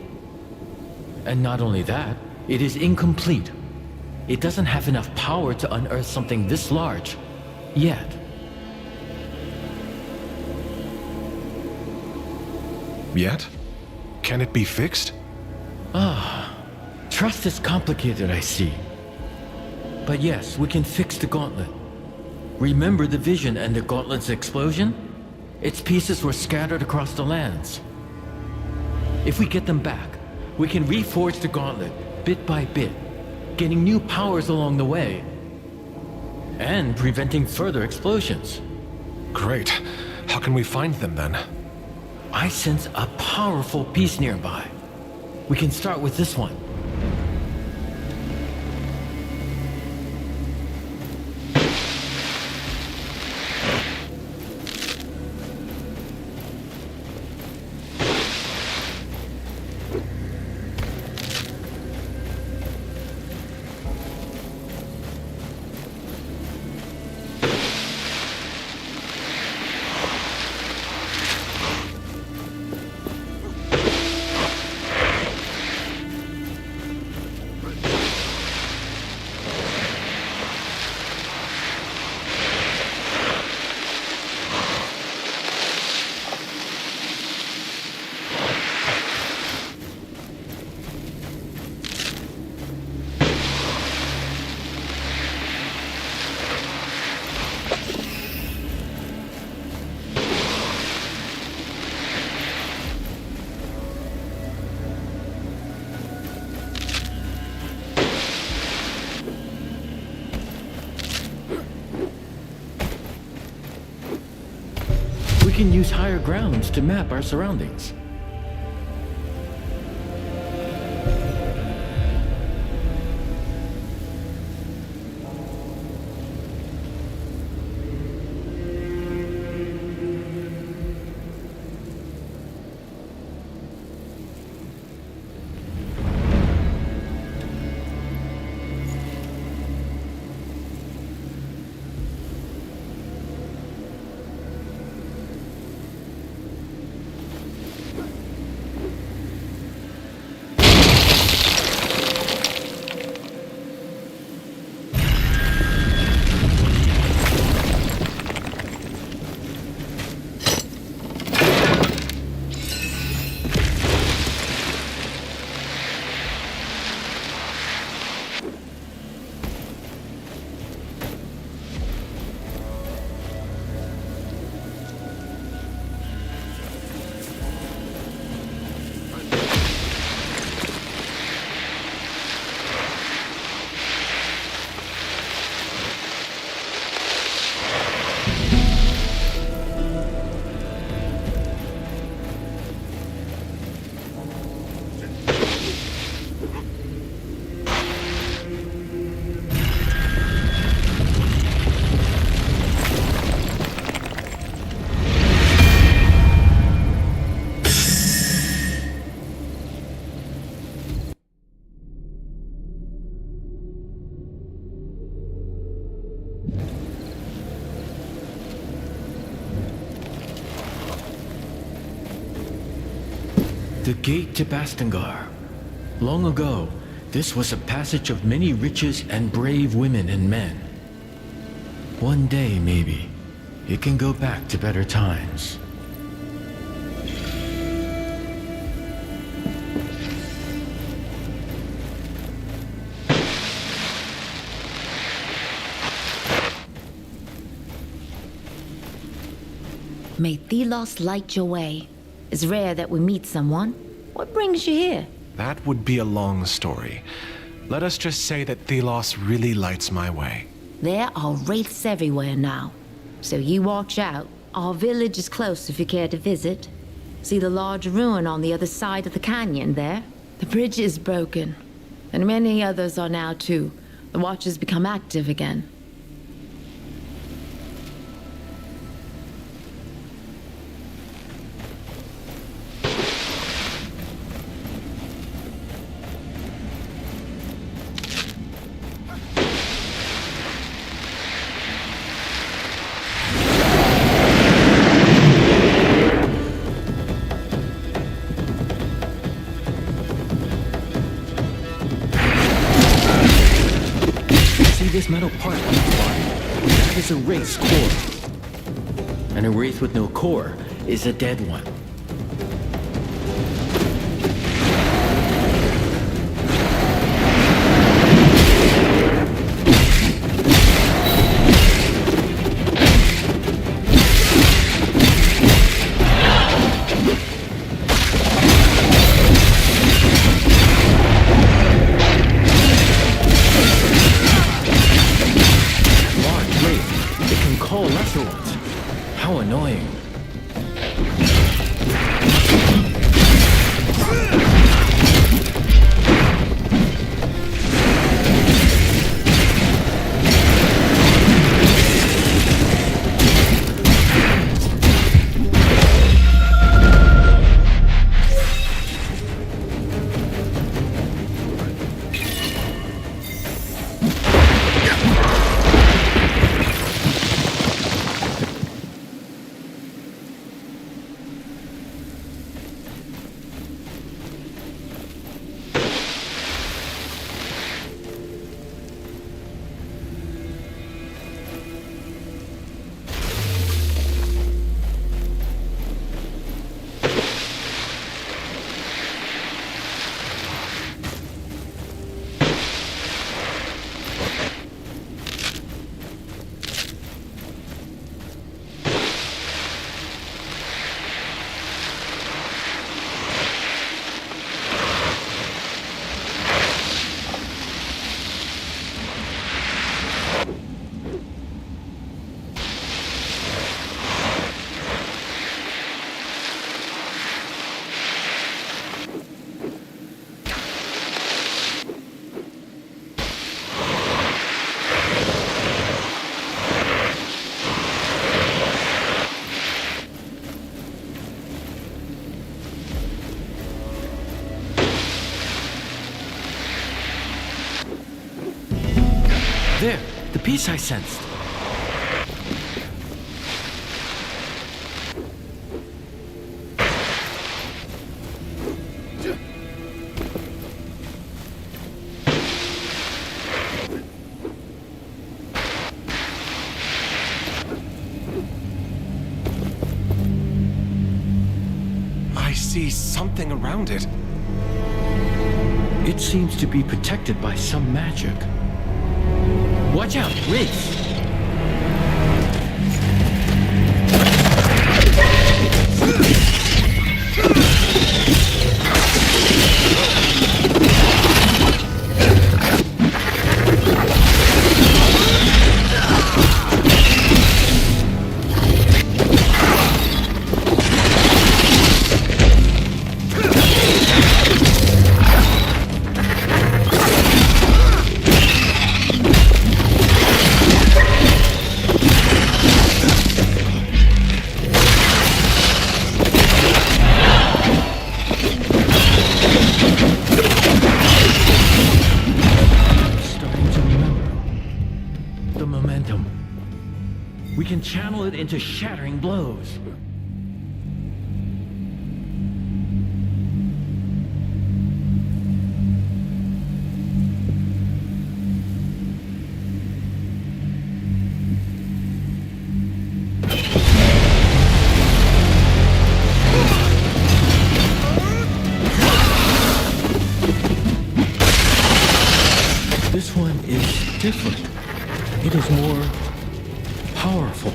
And not only that, it is incomplete. It doesn't have enough power to unearth something this large. Yet. Yet? Can it be fixed? Trust is complicated, I see. But yes, we can fix the gauntlet. Remember the vision and the gauntlet's explosion? Its pieces were scattered across the lands. If we get them back, we can reforge the gauntlet bit by bit, gaining new powers along the way, and preventing further explosions. Great. How can we find them then? I sense a powerful piece nearby. We can start with this one. We can use higher grounds to map our surroundings. The gate to Bastengar. Long ago, this was a passage of many riches and brave women and men. One day, maybe, it can go back to better times. May Thelos light your way. It's rare that we meet someone. What brings you here? That would be a long story. Let us just say that Thelos really lights my way. There are wraiths everywhere now. So you watch out. Our village is close if you care to visit. See the large ruin on the other side of the canyon there? The bridge is broken. And many others are now too. The watch has become active again. This metal part on the fly, that is a wraith's core. And a wraith with no core is a dead one. How annoying. There, the piece I sensed. I see something around it. It seems to be protected by some magic. Watch out, wraiths! We can channel it into shattering blows. one is different. It is more powerful.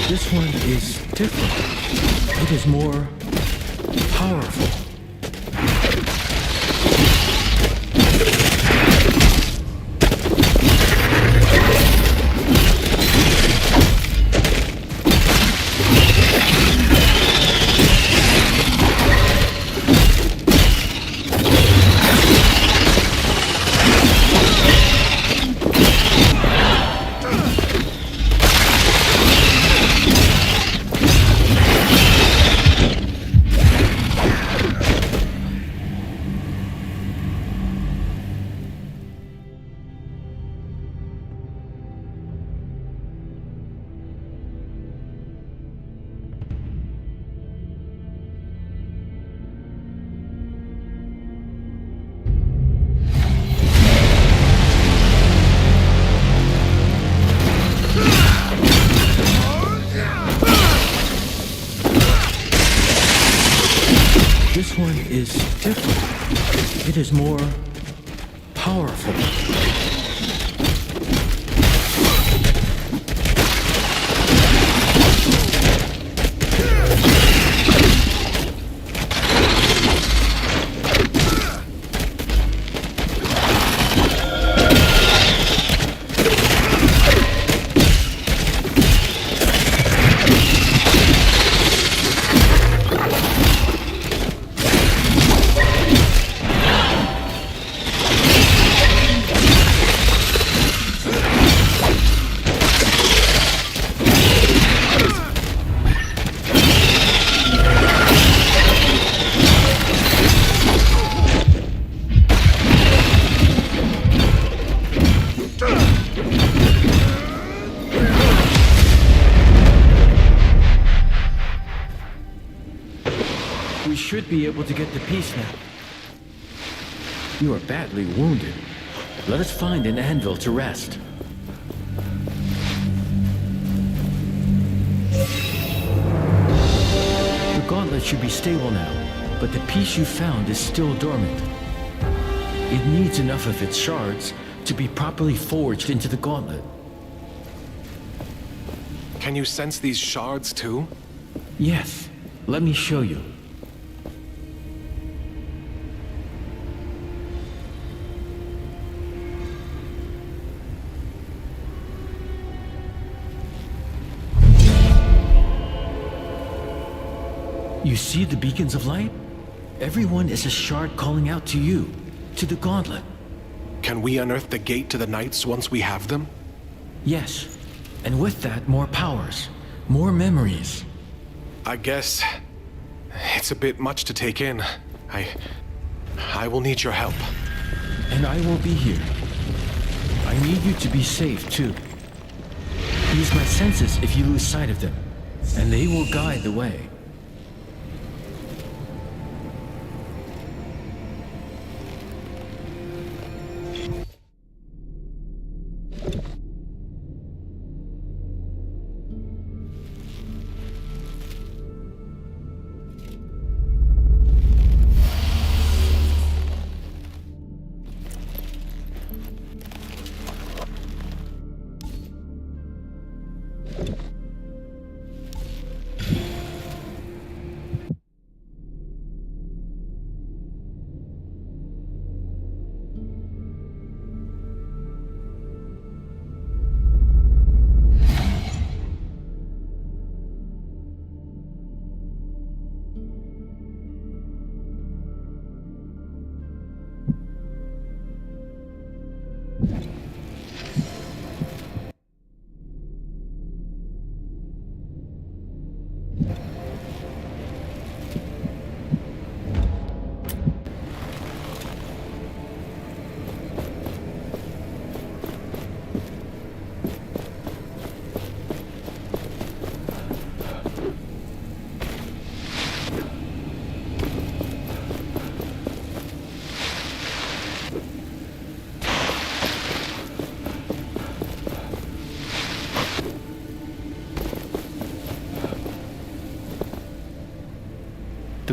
This one is different. It is more powerful. This one is different. It is more powerful. We should be able to get the piece now. You are badly wounded. Let us find an anvil to rest. The gauntlet should be stable now, but the piece you found is still dormant. It needs enough of its shards to be properly forged into the gauntlet. Can you sense these shards too? Yes, let me show you. You see the beacons of light? Everyone is a shard calling out to you, to the gauntlet. Can we unearth the gate to the Knights once we have them? Yes, and with that, more powers, more memories. I guess it's a bit much to take in. I will need your help. And I will be here. I need you to be safe, too. Use my senses if you lose sight of them, and they will guide the way.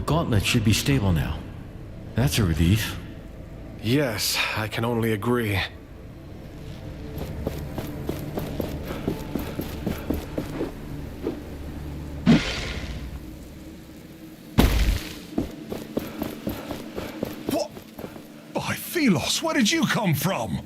gauntlet should be stable now. That's a relief. Yes, I can only agree. What? By Thelos, where did you come from?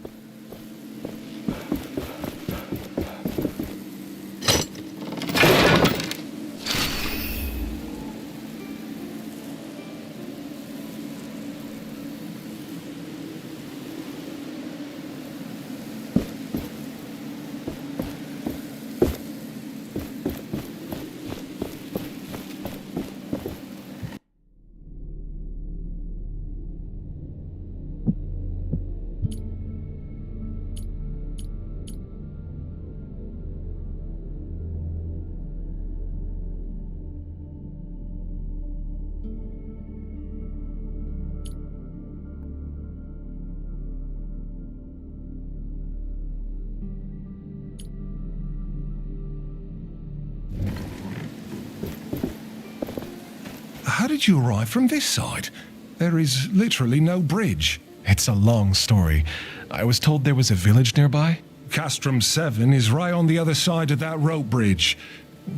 How did you arrive from this side? There is literally no bridge. It's a long story. I was told there was a village nearby. Castrum 7 is right on the other side of that rope bridge.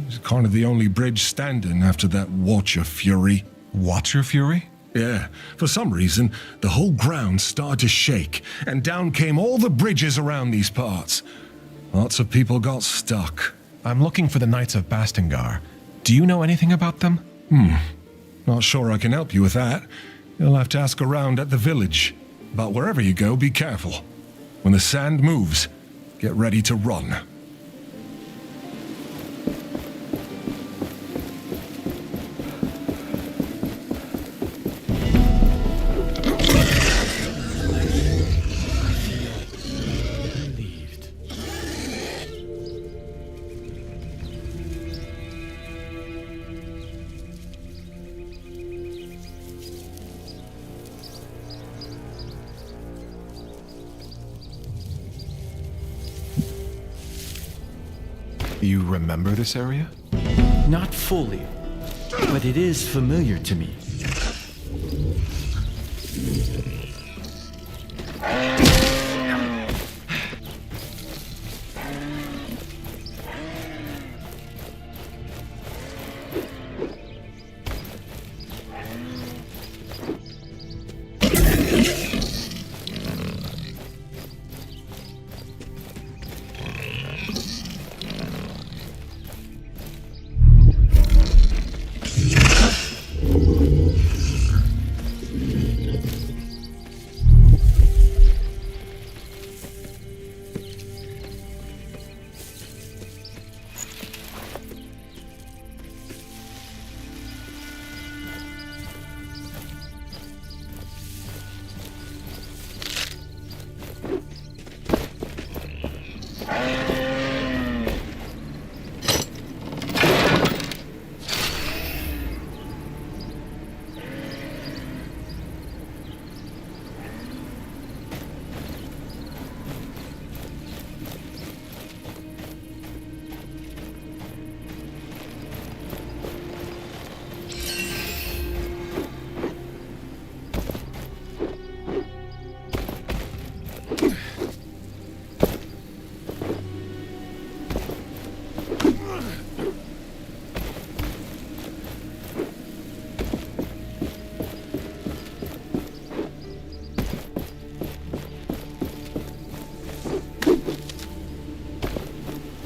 It's kind of the only bridge standing after that Watcher Fury. Watcher Fury? Yeah. For some reason, the whole ground started to shake, and down came all the bridges around these parts. Lots of people got stuck. I'm looking for the Knights of Bastengar. Do you know anything about them? Not sure I can help you with that. You'll have to ask around at the village. But wherever you go, be careful. When the sand moves, get ready to run. You remember this area? Not fully, but it is familiar to me.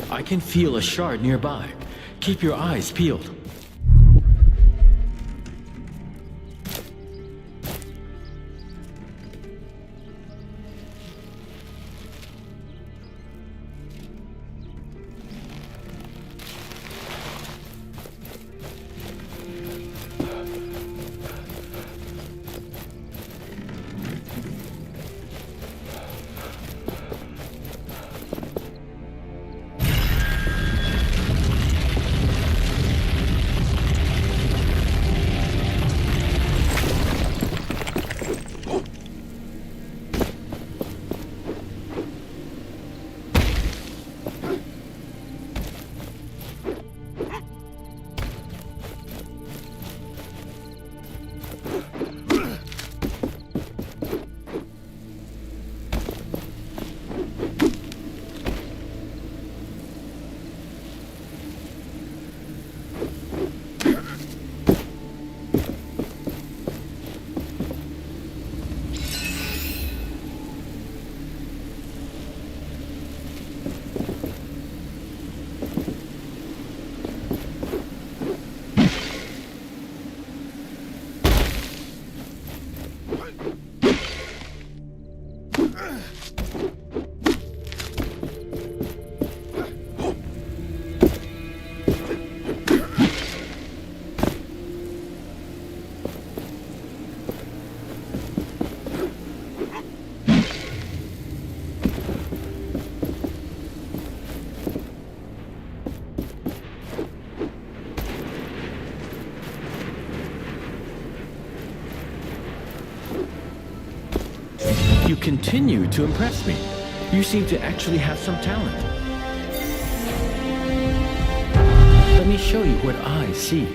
I can feel a shard nearby. Keep your eyes peeled. continue to impress me. You seem to actually have some talent. Let me show you what I see.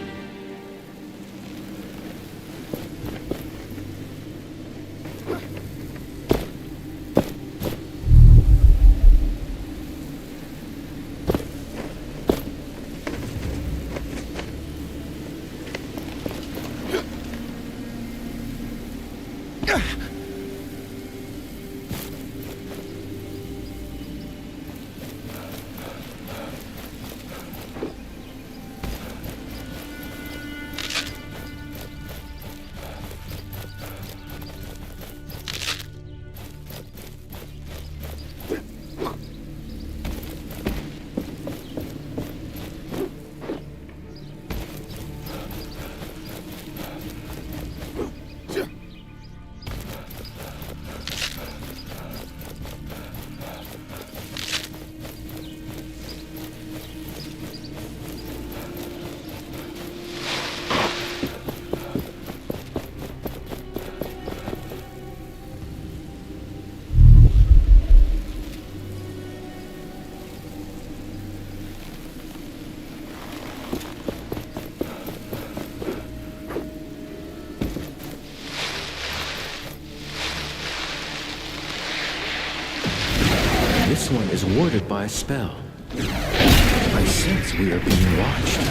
This one is warded by a spell. I sense we are being watched.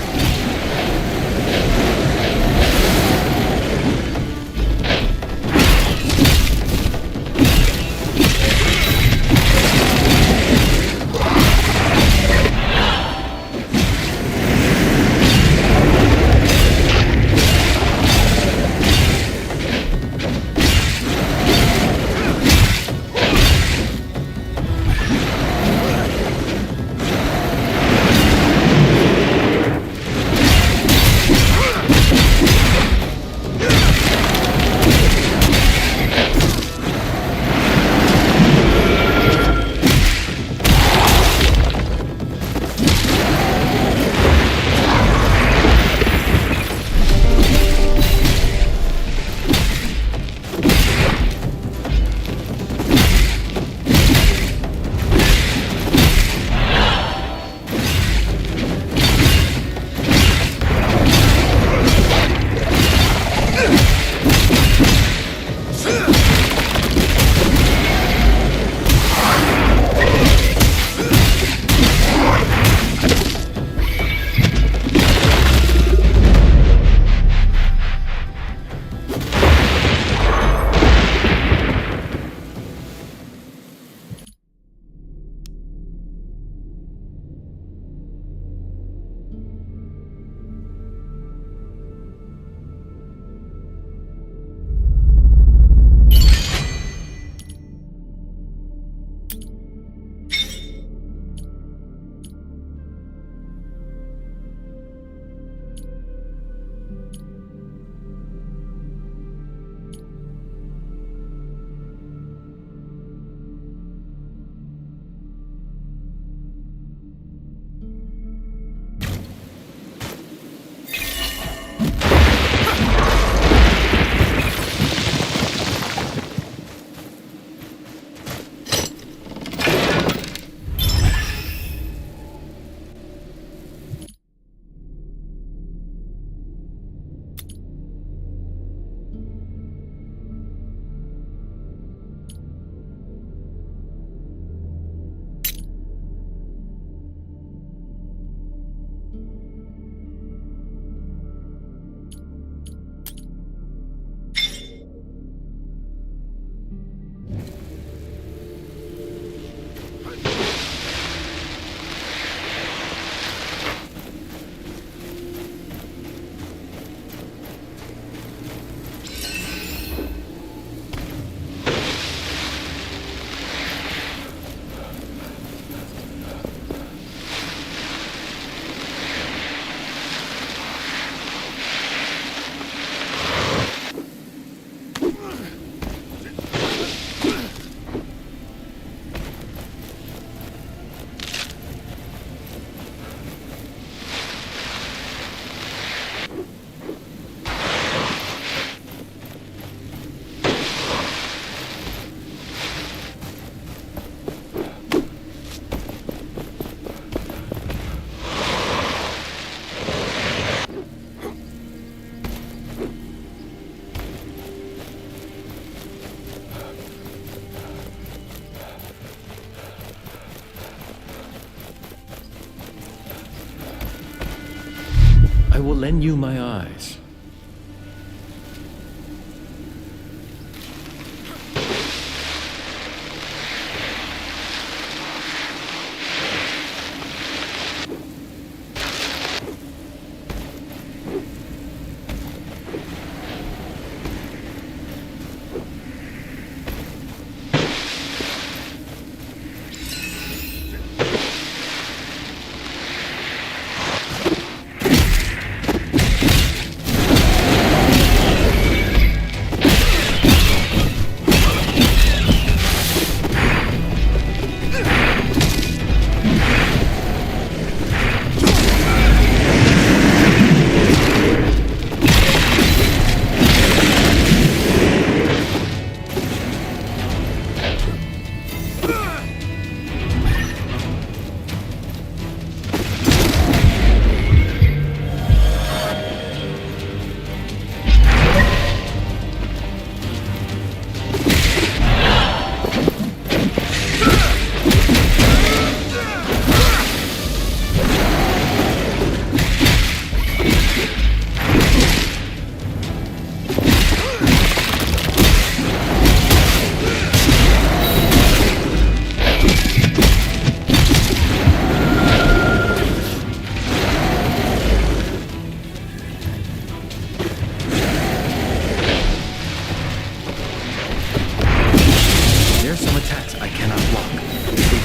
will lend you my eyes.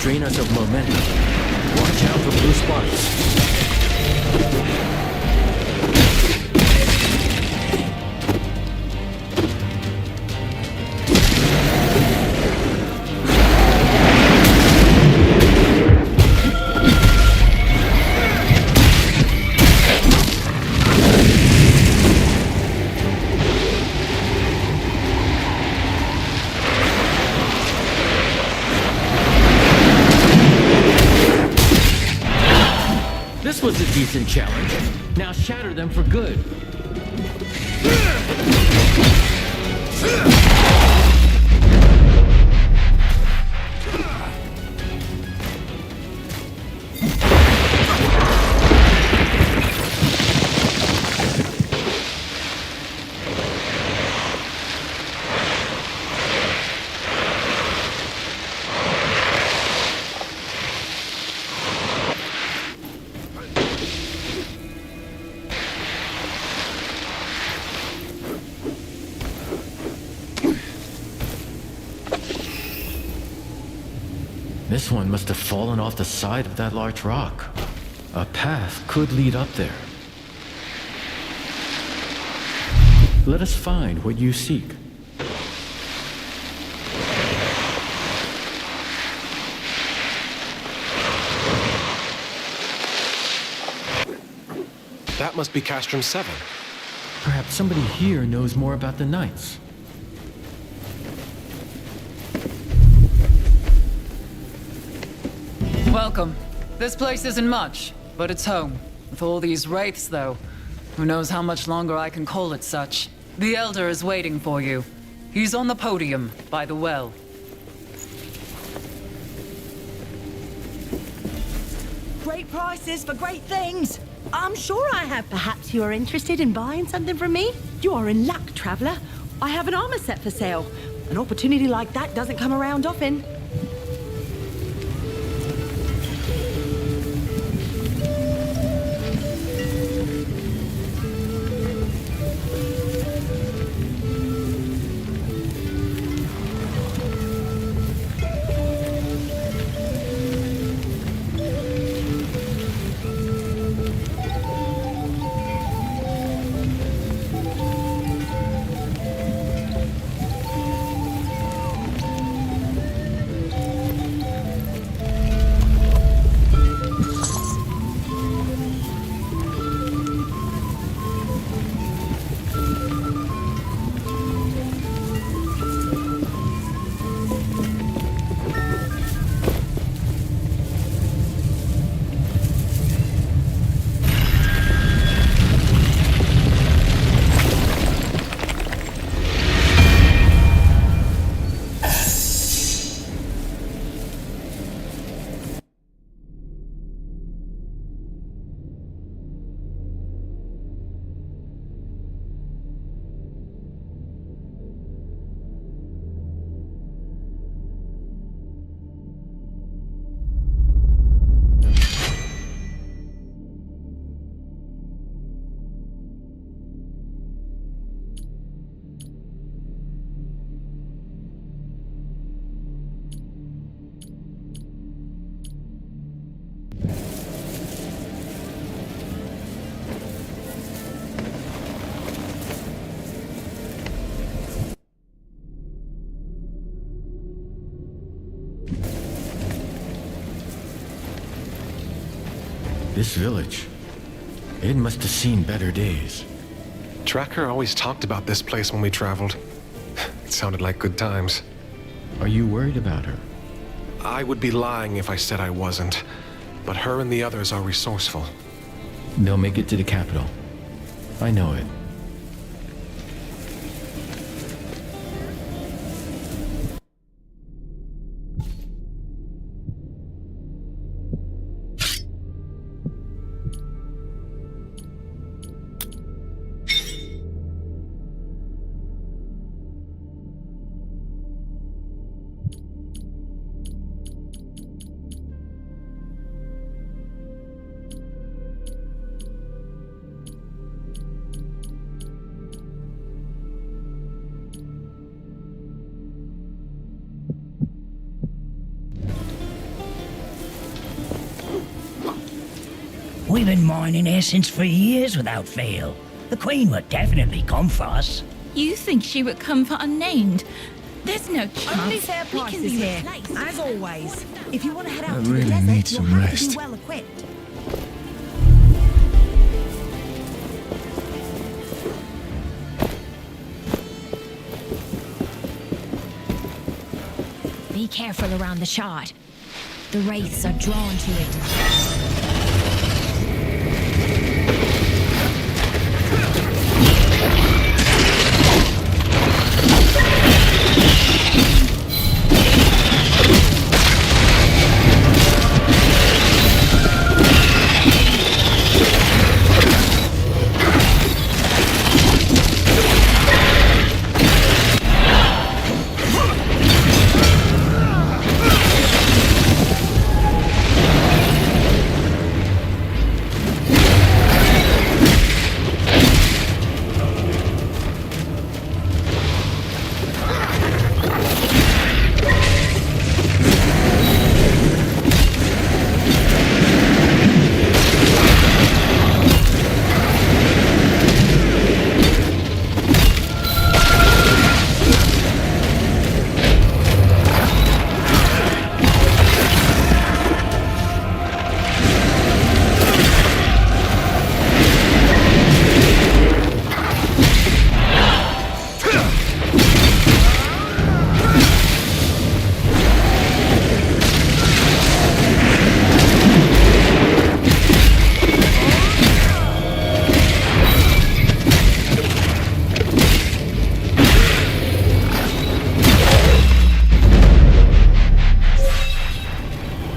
Drain us of momentum. Watch out for blue sparks. This was a decent challenge. Now shatter them for good. This one must have fallen off the side of that large rock. A path could lead up there. Let us find what you seek. That must be Castrum 7. Perhaps somebody here knows more about the Knights. Welcome. This place isn't much, but it's home. With all these wraiths, though, who knows how much longer I can call it such. The Elder is waiting for you. He's on the podium, by the well. Great prices for great things. I'm sure I have. Perhaps you are interested in buying something from me? You are in luck, traveler. I have an armor set for sale. An opportunity like that doesn't come around often. This village, it must have seen better days. Tracker always talked about this place when we traveled. It sounded like good times. Are you worried about her? I would be lying if I said I wasn't. But her and the others are resourceful. They'll make it to the capital. I know it. We've been mining essence for years without fail. The Queen would definitely come for us. You think she would come for unnamed? There's no chance. Only fair We can prices be here, replaced. as always. If you want to head out I to the really desert, need you'll some have to rest. be well equipped. Be careful around the shard. The wraiths are drawn to it.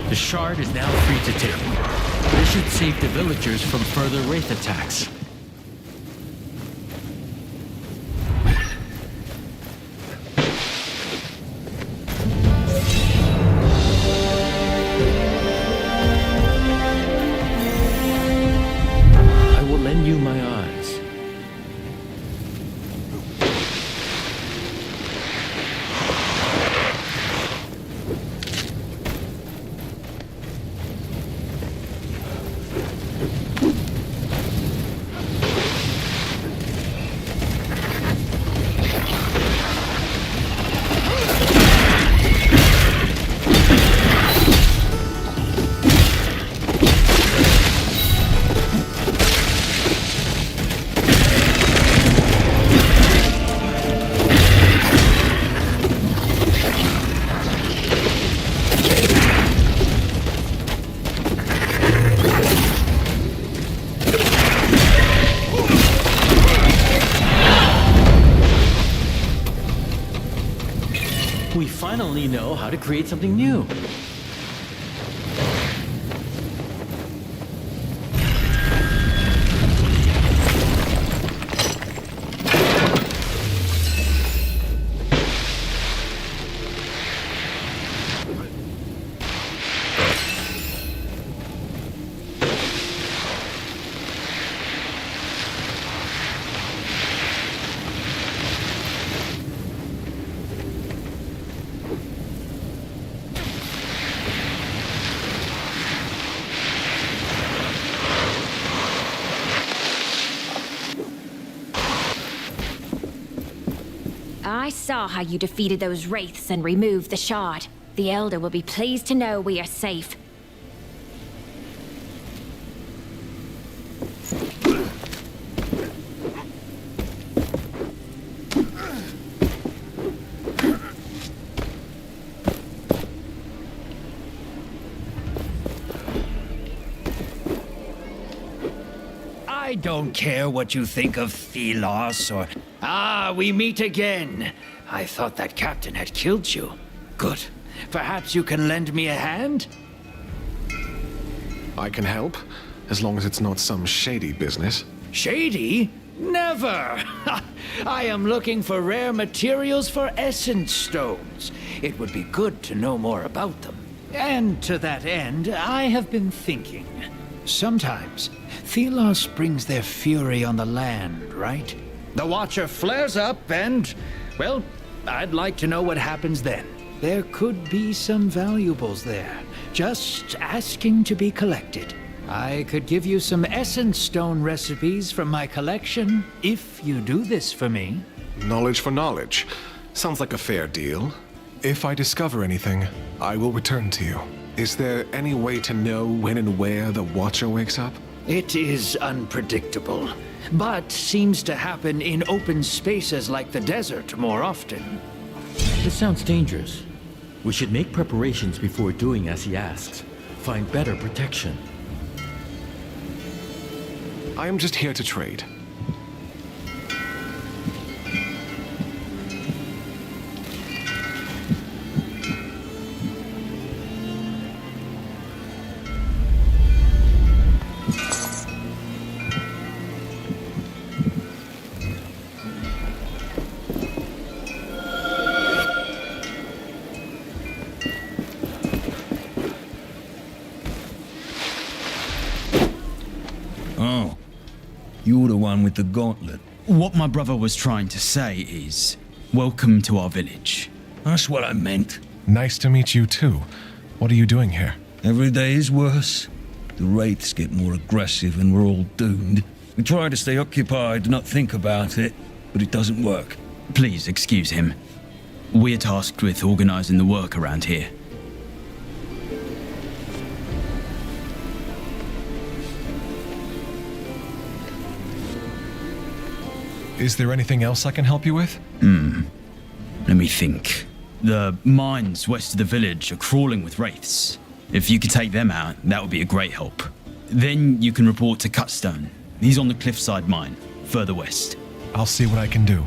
The shard is now free to take. This should save the villagers from further wraith attacks. I will lend you my eyes. We finally know how to create something new. I saw how you defeated those wraiths and removed the shard. The Elder will be pleased to know we are safe. I don't care what you think of Thelos or... Ah, we meet again. I thought that captain had killed you. Good. Perhaps you can lend me a hand? I can help, as long as it's not some shady business. Shady? Never! I am looking for rare materials for essence stones. It would be good to know more about them. And to that end, I have been thinking. Sometimes, Thelos brings their fury on the land, right? The Watcher flares up and, well, I'd like to know what happens then. There could be some valuables there, just asking to be collected. I could give you some essence stone recipes from my collection, if you do this for me. Knowledge for knowledge. Sounds like a fair deal. If I discover anything, I will return to you. Is there any way to know when and where the Watcher wakes up? It is unpredictable, but seems to happen in open spaces like the desert more often. This sounds dangerous. We should make preparations before doing as he asks. Find better protection. I am just here to trade. Oh, you're the one with the gauntlet. What my brother was trying to say is, welcome to our village. That's what I meant. Nice to meet you too. What are you doing here? Every day is worse. The wraiths get more aggressive and we're all doomed. We try to stay occupied, not think about it, but it doesn't work. Please excuse him. We're tasked with organizing the work around here. Is there anything else I can help you with? Let me think. The mines west of the village are crawling with wraiths. If you could take them out, that would be a great help. Then you can report to Cutstone. He's on the cliffside mine, further west. I'll see what I can do.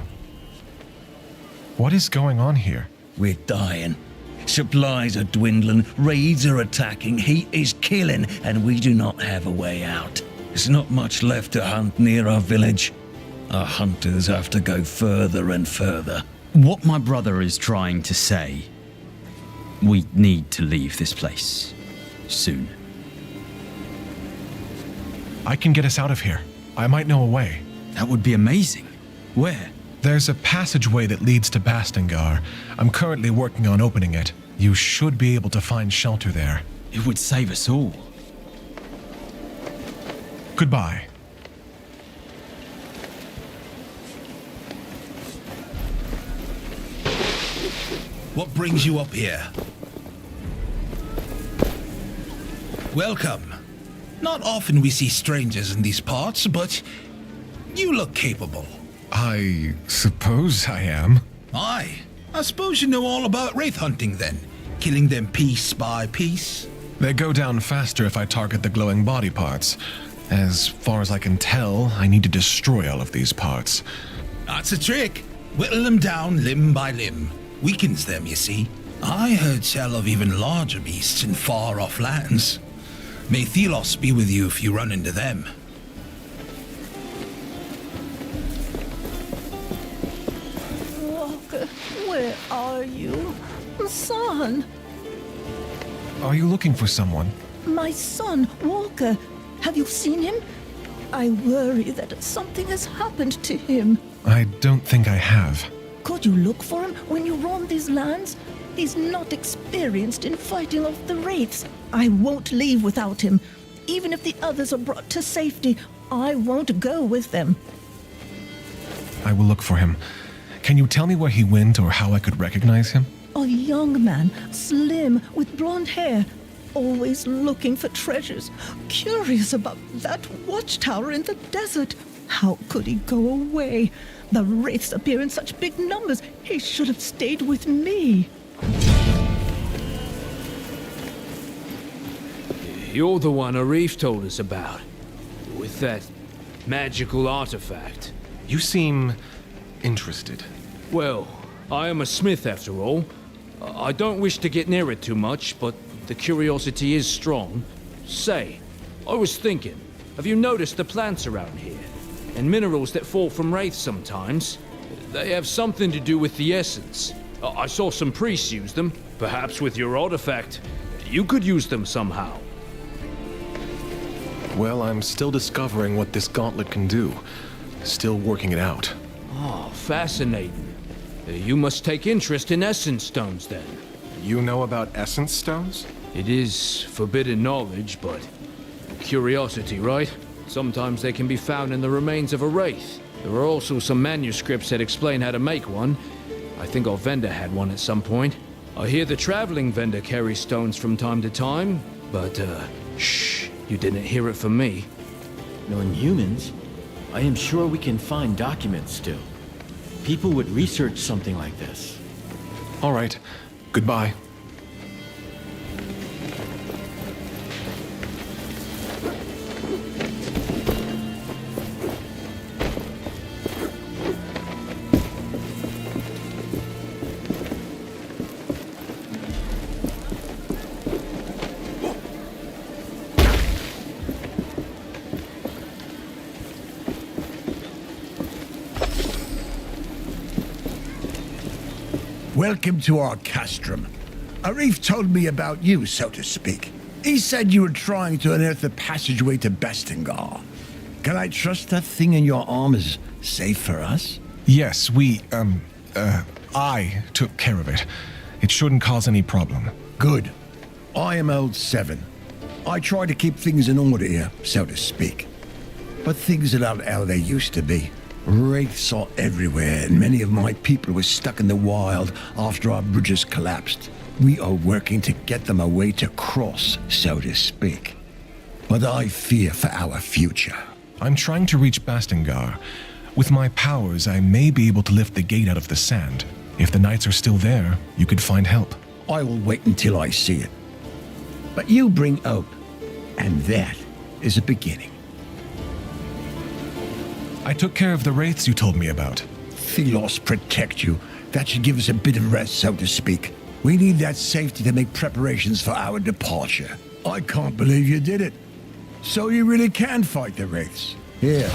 What is going on here? We're dying. Supplies are dwindling, raids are attacking, heat is killing, and we do not have a way out. There's not much left to hunt near our village. Our hunters have to go further and further. What my brother is trying to say, we need to leave this place. Soon. I can get us out of here. I might know a way. That would be amazing. Where? There's a passageway that leads to Bastengar. I'm currently working on opening it. You should be able to find shelter there. It would save us all. Goodbye. What brings you up here? Welcome. Not often we see strangers in these parts, but you look capable. I suppose I am. Aye. I suppose you know all about wraith hunting then, killing them piece by piece. They go down faster if I target the glowing body parts. As far as I can tell, I need to destroy all of these parts. That's a trick. Whittle them down limb by limb. Weakens them, you see. I heard tell of even larger beasts in far-off lands. May Thelos be with you if you run into them. Walker, where are you? Son! Are you looking for someone? My son, Walker. Have you seen him? I worry that something has happened to him. I don't think I have. Could you look for him when you roam these lands? He's not experienced in fighting off the wraiths. I won't leave without him. Even if the others are brought to safety, I won't go with them. I will look for him. Can you tell me where he went or how I could recognize him? A young man, slim, with blonde hair. always looking for treasures, curious about that watchtower in the desert. How could he go away? The wraiths appear in such big numbers. He should have stayed with me. You're the one Arif told us about, with that magical artifact. You seem interested. Well, I am a smith after all. I don't wish to get near it too much, but the curiosity is strong. Say, I was thinking, have you noticed the plants around here? And minerals that fall from wraiths sometimes? They have something to do with the essence. I saw some priests use them. Perhaps with your artifact, you could use them somehow. Well, I'm still discovering what this gauntlet can do. Still working it out. Oh, fascinating. You must take interest in essence stones, then. You know about essence stones? It is forbidden knowledge, but curiosity, right? Sometimes they can be found in the remains of a wraith. There are also some manuscripts that explain how to make one. I think our vendor had one at some point. I hear the traveling vendor carries stones from time to time, but, shh, you didn't hear it from me. Knowing humans, I am sure we can find documents still. People would research something like this. All right. Goodbye. Welcome to our castrum. Arif told me about you, so to speak. He said you were trying to unearth the passageway to Bastengar. Can I trust that thing in your arm is safe for us? Yes, I took care of it. It shouldn't cause any problem. Good. I am old 7. I try to keep things in order here, so to speak. But things are not how they used to be. Wraiths are everywhere, and many of my people were stuck in the wild after our bridges collapsed. We are working to get them a way to cross, so to speak. But I fear for our future. I'm trying to reach Bastengar. With my powers, I may be able to lift the gate out of the sand. If the knights are still there, you could find help. I will wait until I see it. But you bring hope, and that is a beginning. I took care of the wraiths you told me about. Thelos protect you. That should give us a bit of rest, so to speak. We need that safety to make preparations for our departure. I can't believe you did it. So you really can fight the wraiths. Here.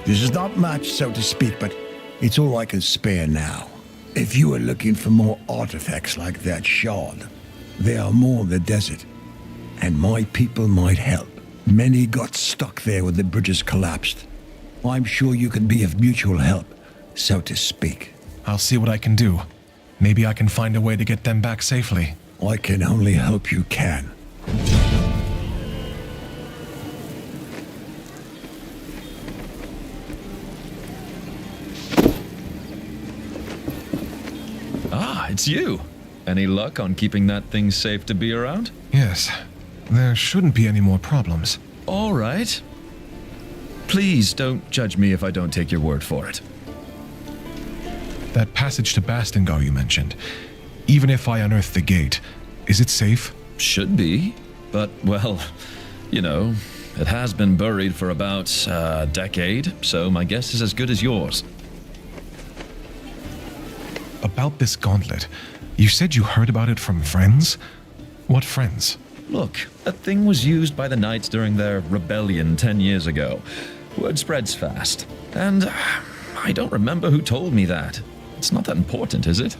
This is not much, so to speak, but it's all I can spare now. If you are looking for more artifacts like that shard, there are more in the desert. And my people might help. Many got stuck there when the bridges collapsed. I'm sure you can be of mutual help, so to speak. I'll see what I can do. Maybe I can find a way to get them back safely. I can only hope you can. Ah, it's you. Any luck on keeping that thing safe to be around? Yes. There shouldn't be any more problems. All right. Please don't judge me if I don't take your word for it. That passage to Bastengar you mentioned. Even if I unearth the gate, is it safe? Should be. But, well, you know, it has been buried for about a decade, so my guess is as good as yours. About this gauntlet, you said you heard about it from friends? What friends? Look, that thing was used by the knights during their rebellion 10 years ago. Word spreads fast. And I don't remember who told me that. It's not that important, is it?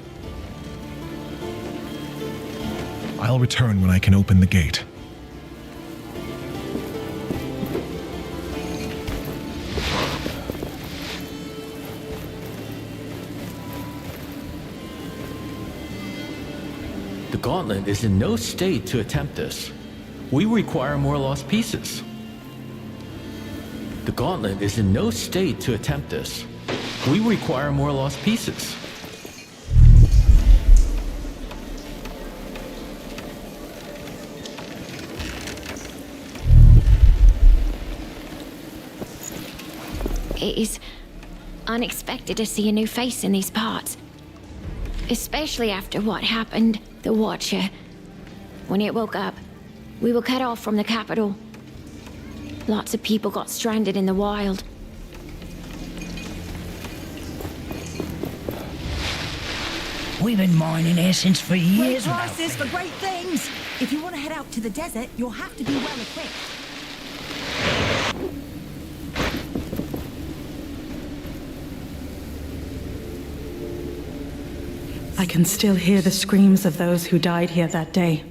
I'll return when I can open the gate. The gauntlet is in no state to attempt this. We require more lost pieces. The gauntlet is in no state to attempt this. We require more lost pieces. It is unexpected to see a new face in these parts. Especially after what happened, the Watcher. When it woke up, we were cut off from the capital. Lots of people got stranded in the wild. We've been mining here since for years. Great prices for great things. If you want to head out to the desert, you'll have to be well equipped. I can still hear the screams of those who died here that day.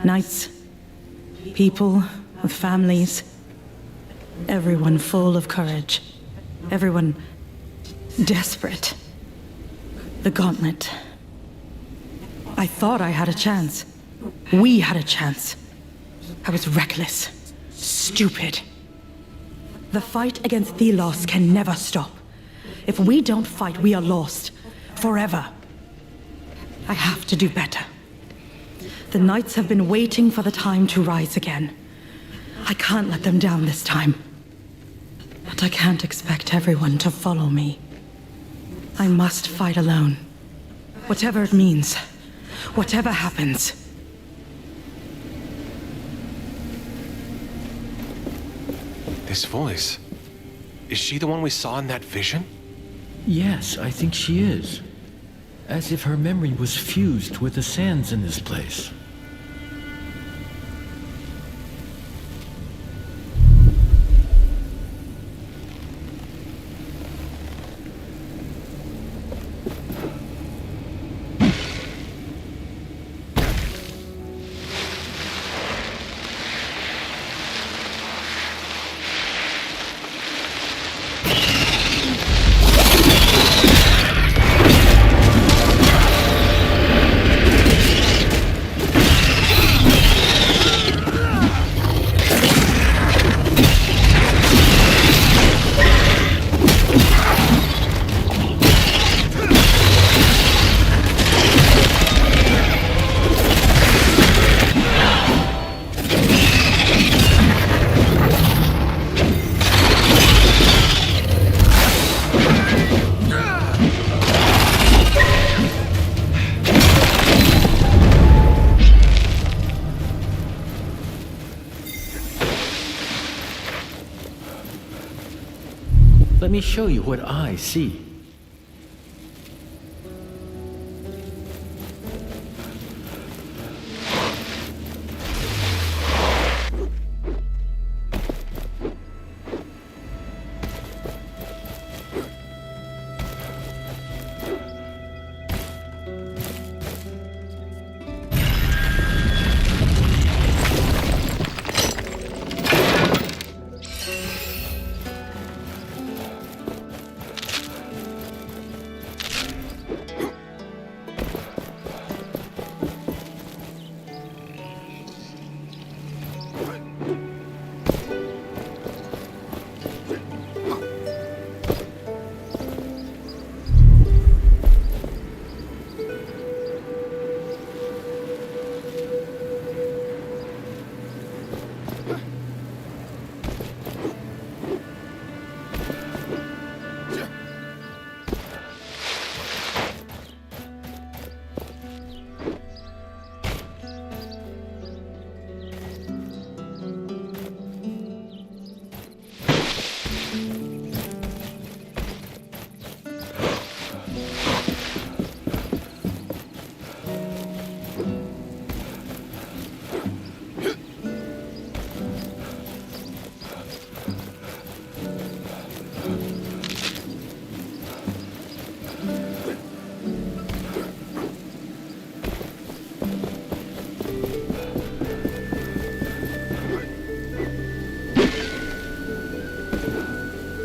Knights, people with families, everyone full of courage, everyone desperate. The gauntlet. I thought I had a chance. We had a chance. I was reckless, stupid. The fight against Thelos can never stop. If we don't fight, we are lost. Forever. I have to do better. The Knights have been waiting for the time to rise again. I can't let them down this time. But I can't expect everyone to follow me. I must fight alone. Whatever it means. Whatever happens. This voice. Is she the one we saw in that vision? Yes, I think she is. As if her memory was fused with the sands in this place. Let me show you what I see.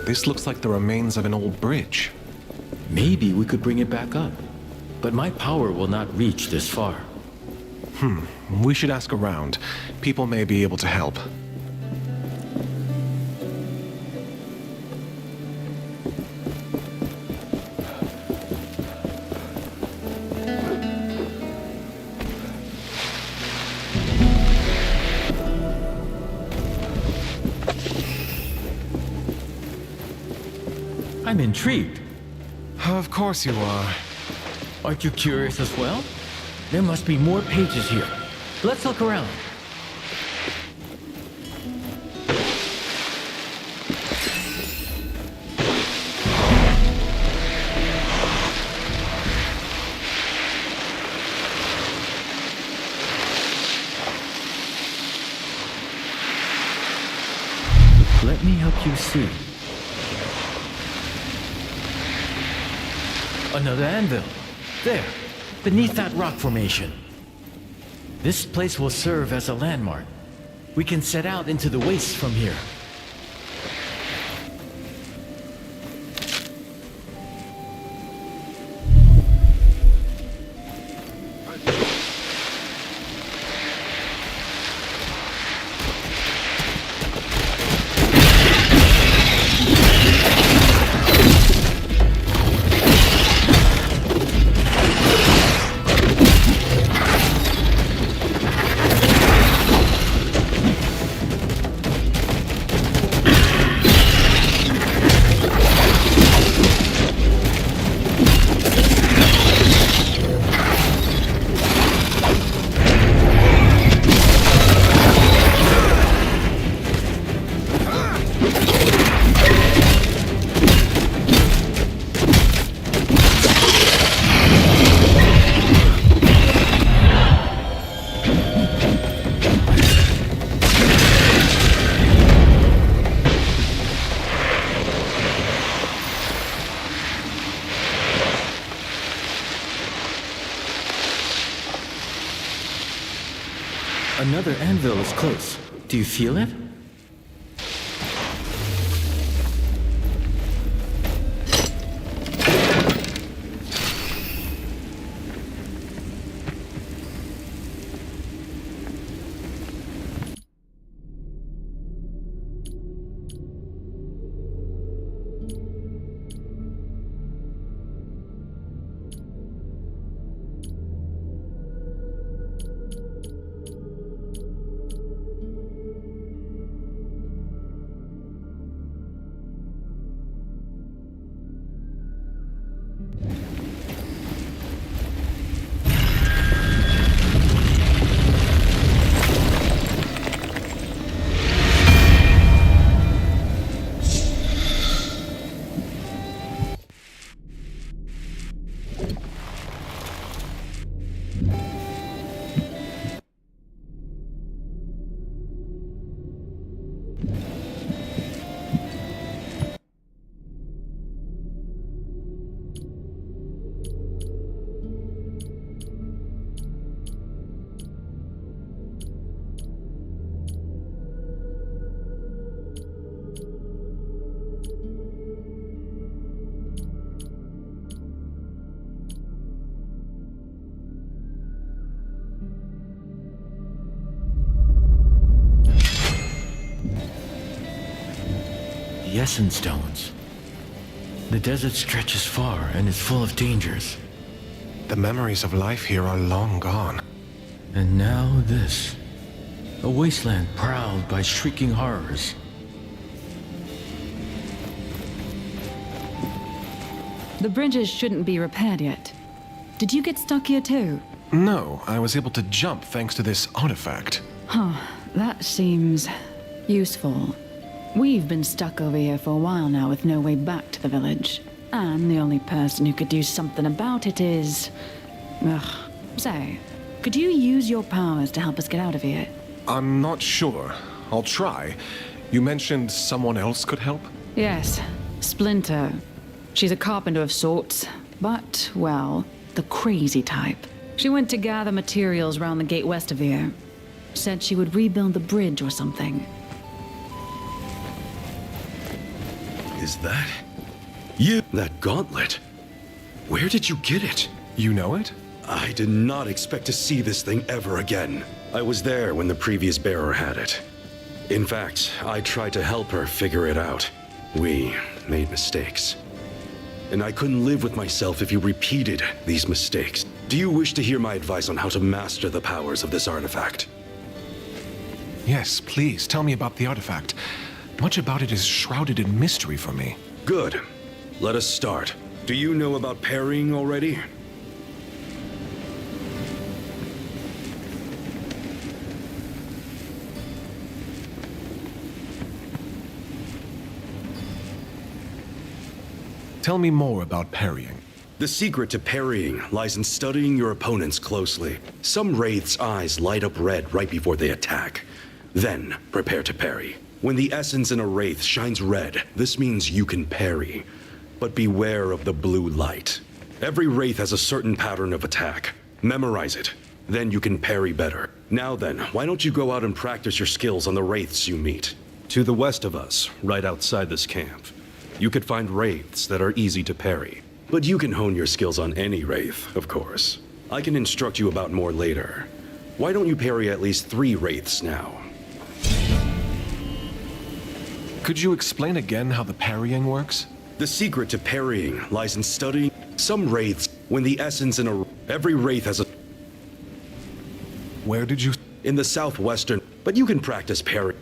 This looks like the remains of an old bridge. Maybe we could bring it back up. But my power will not reach this far. We should ask around. People may be able to help. I'm intrigued. Of course you are. Aren't you curious as well? There must be more pages here. Let's look around. Let me help you see. Another anvil. There, beneath that rock formation. This place will serve as a landmark. We can set out into the wastes from here. Another anvil is close. Do you feel it? The Essence Stones. The desert stretches far and is full of dangers. The memories of life here are long gone. And now this. A wasteland prowled by shrieking horrors. The bridges shouldn't be repaired yet. Did you get stuck here too? No, I was able to jump thanks to this artifact. Huh, that seems useful. We've been stuck over here for a while now with no way back to the village. And the only person who could do something about it is... Ugh. Say, could you use your powers to help us get out of here? I'm not sure. I'll try. You mentioned someone else could help? Yes, Splinter. She's a carpenter of sorts, but, well, the crazy type. She went to gather materials around the gate west of here. Said she would rebuild the bridge or something. Is that... you? That gauntlet? Where did you get it? You know it? I did not expect to see this thing ever again. I was there when the previous bearer had it. In fact, I tried to help her figure it out. We made mistakes. And I couldn't live with myself if you repeated these mistakes. Do you wish to hear my advice on how to master the powers of this artifact? Yes, please, tell me about the artifact. Much about it is shrouded in mystery for me. Good. Let us start. Do you know about parrying already? Tell me more about parrying. The secret to parrying lies in studying your opponents closely. Some wraiths' eyes light up red right before they attack. Then, prepare to parry. When the essence in a wraith shines red, this means you can parry. But beware of the blue light. Every wraith has a certain pattern of attack. Memorize it. Then you can parry better. Now then, why don't you go out and practice your skills on the wraiths you meet? To the west of us, right outside this camp, you could find wraiths that are easy to parry. But you can hone your skills on any wraith, of course. I can instruct you about more later. Why don't you parry at least 3 wraiths now? Could you explain again how the parrying works? The secret to parrying lies in studying some wraiths. When the essence in every wraith has a... Where did you... In the southwestern, but you can practice parry.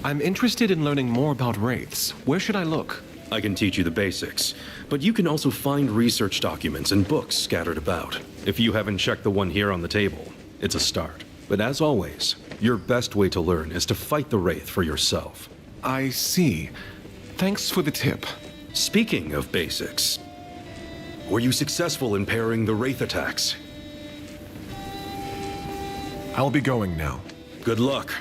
I'm interested in learning more about wraiths. Where should I look? I can teach you the basics, but you can also find research documents and books scattered about. If you haven't checked the one here on the table, it's a start. But as always, your best way to learn is to fight the wraith for yourself. I see. Thanks for the tip. Speaking of basics, were you successful in parrying the wraith attacks? I'll be going now. Good luck.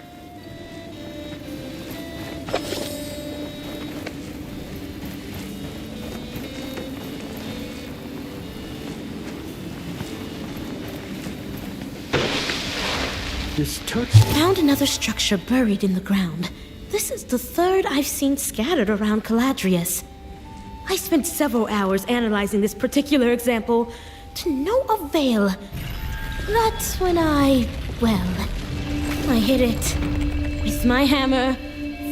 This church... Found another structure buried in the ground. This is the third I've seen scattered around Caladrius. I spent several hours analyzing this particular example, to no avail. That's when I hit it with my hammer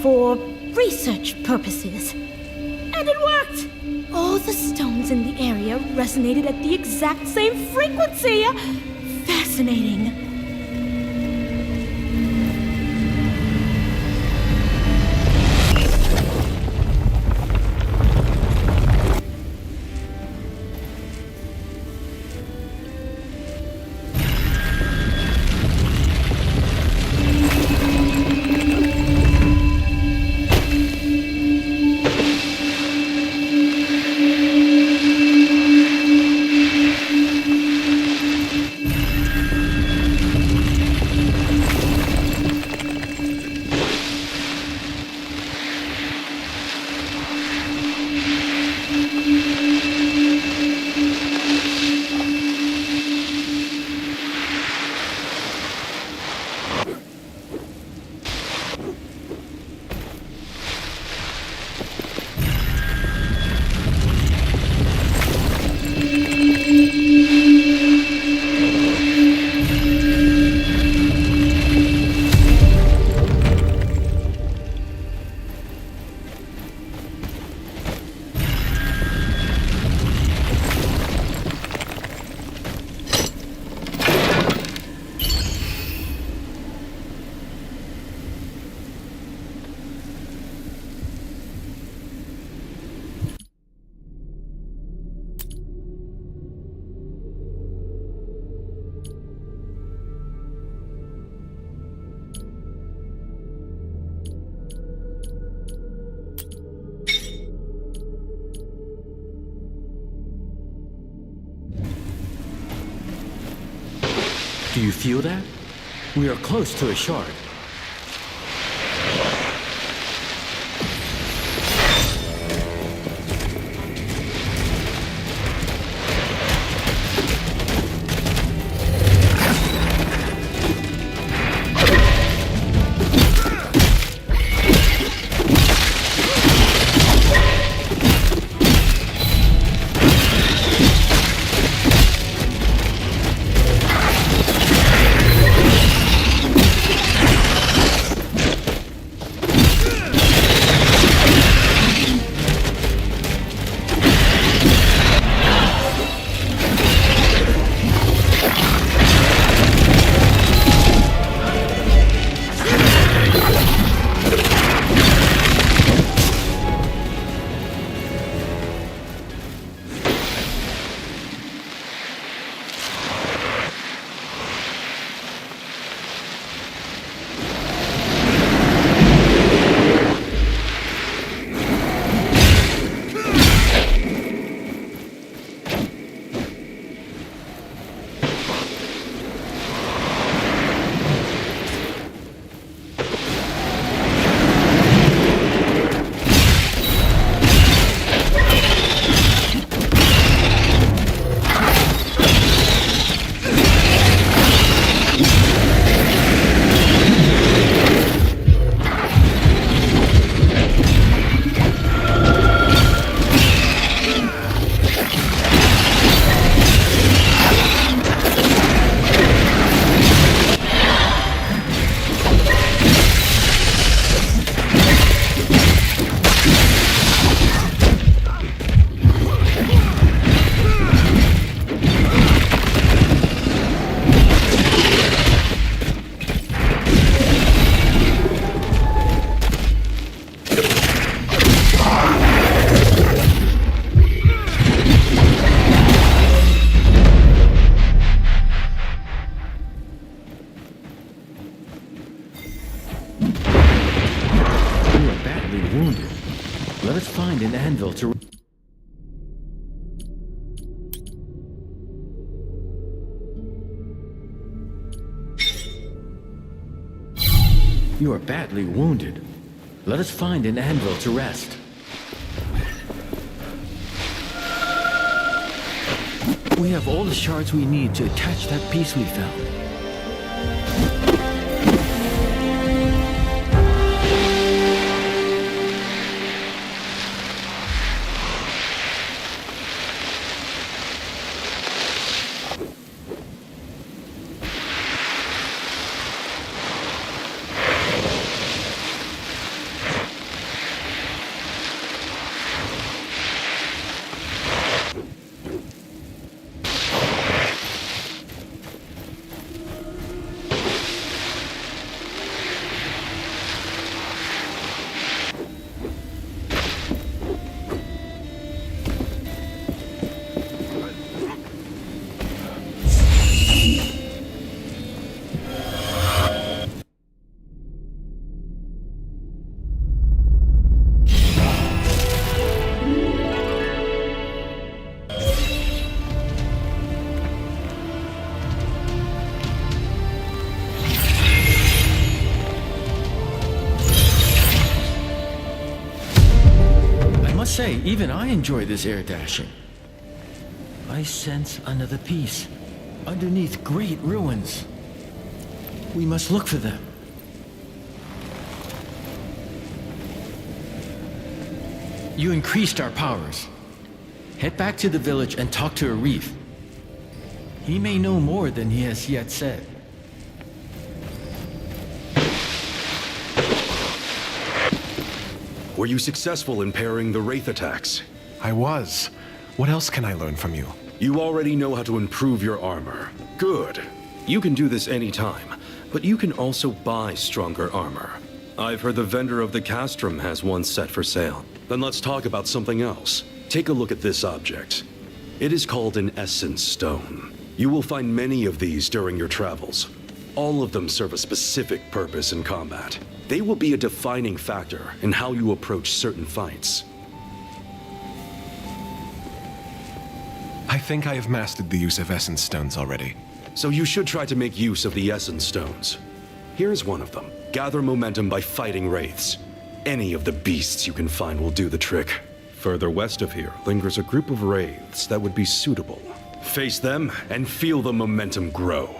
for research purposes. And it worked! All the stones in the area resonated at the exact same frequency! Fascinating. Do you feel that? We are close to a shard. wounded. Let us find an anvil to... You are badly wounded. Let us find an anvil to rest. We have all the shards we need to attach that piece we found. Say, even I enjoy this air dashing. I sense another piece, underneath great ruins. We must look for them. You increased our powers. Head back to the village and talk to Arif. He may know more than he has yet said. Were you successful in parrying the Wraith attacks? I was. What else can I learn from you? You already know how to improve your armor. Good. You can do this anytime, but you can also buy stronger armor. I've heard the vendor of the castrum has one set for sale. Then let's talk about something else. Take a look at this object. It is called an essence stone. You will find many of these during your travels. All of them serve a specific purpose in combat. They will be a defining factor in how you approach certain fights. I think I have mastered the use of essence stones already. So you should try to make use of the essence stones. Here's one of them. Gather momentum by fighting wraiths. Any of the beasts you can find will do the trick. Further west of here lingers a group of wraiths that would be suitable. Face them and feel the momentum grow.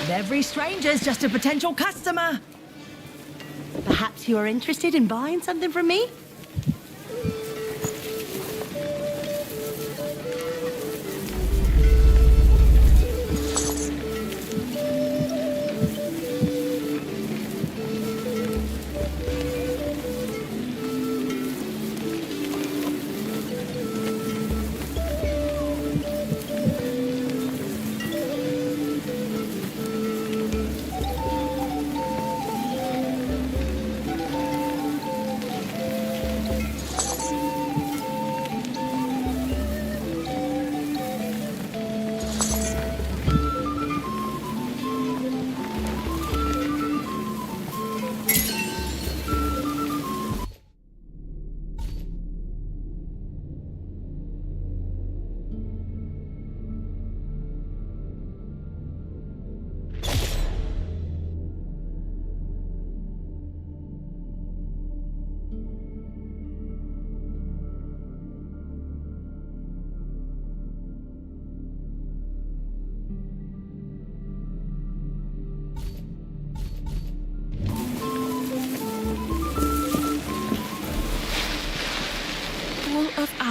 Every stranger's just a potential customer. Perhaps you are interested in buying something from me?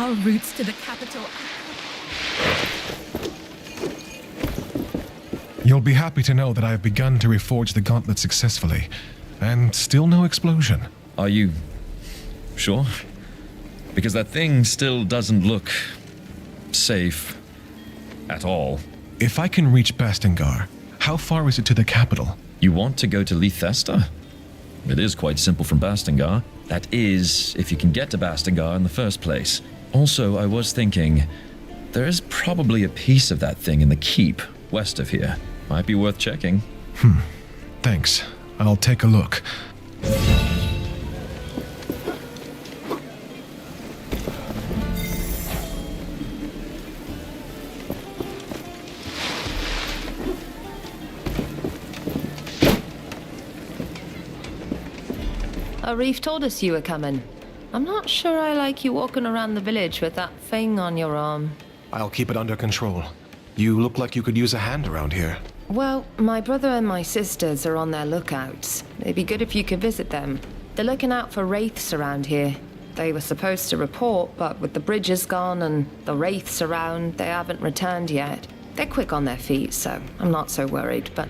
our routes to the capital. You'll be happy to know that I have begun to reforge the gauntlet successfully, and still no explosion. Are you sure? Because that thing still doesn't look safe at all. If I can reach Bastingar, how far is it to the capital? You want to go to Lethesta? It is quite simple from Bastingar. That is, if you can get to Bastingar in the first place. Also, I was thinking, there is probably a piece of that thing in the keep west of here. Might be worth checking. Thanks. I'll take a look. Arif told us you were coming. I'm not sure I like you walking around the village with that thing on your arm. I'll keep it under control. You look like you could use a hand around here. Well, my brother and my sisters are on their lookouts. It'd be good if you could visit them. They're looking out for wraiths around here. They were supposed to report, but with the bridges gone and the wraiths around, they haven't returned yet. They're quick on their feet, so I'm not so worried, but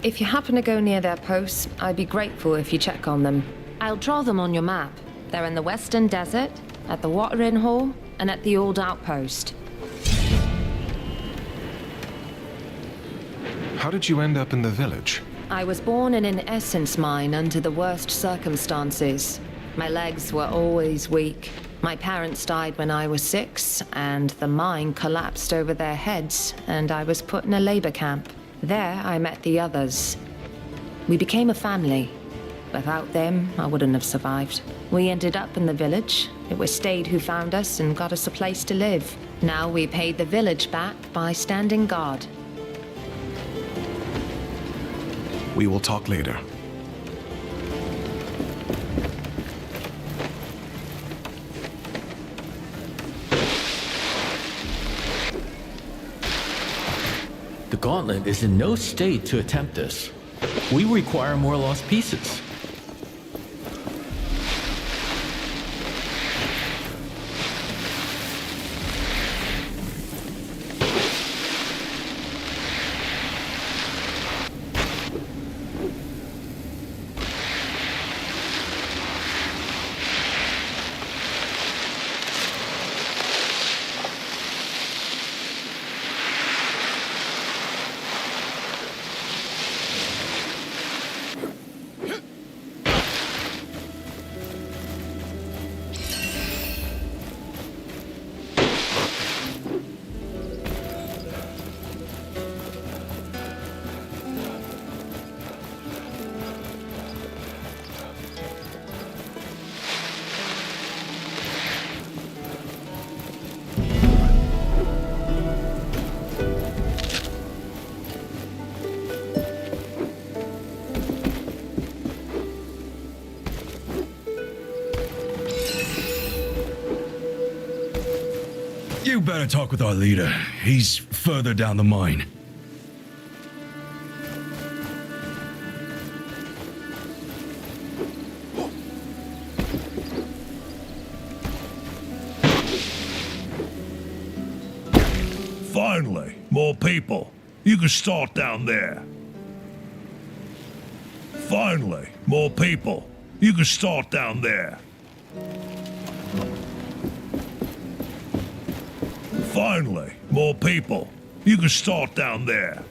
if you happen to go near their posts, I'd be grateful if you check on them. I'll draw them on your map. They're in the Western Desert, at the Watering Hall, and at the Old Outpost. How did you end up in the village? I was born in an essence mine under the worst circumstances. My legs were always weak. My parents died when I was 6, and the mine collapsed over their heads, and I was put in a labor camp. There, I met the others. We became a family. Without them, I wouldn't have survived. We ended up in the village. It was Stade who found us and got us a place to live. Now we paid the village back by standing guard. We will talk later. The gauntlet is in no state to attempt this. We require more lost pieces. You better talk with our leader. He's further down the mine. Finally, more people. You can start down there. Finally, more people. You can start down there. Finally, more people. You can start down there.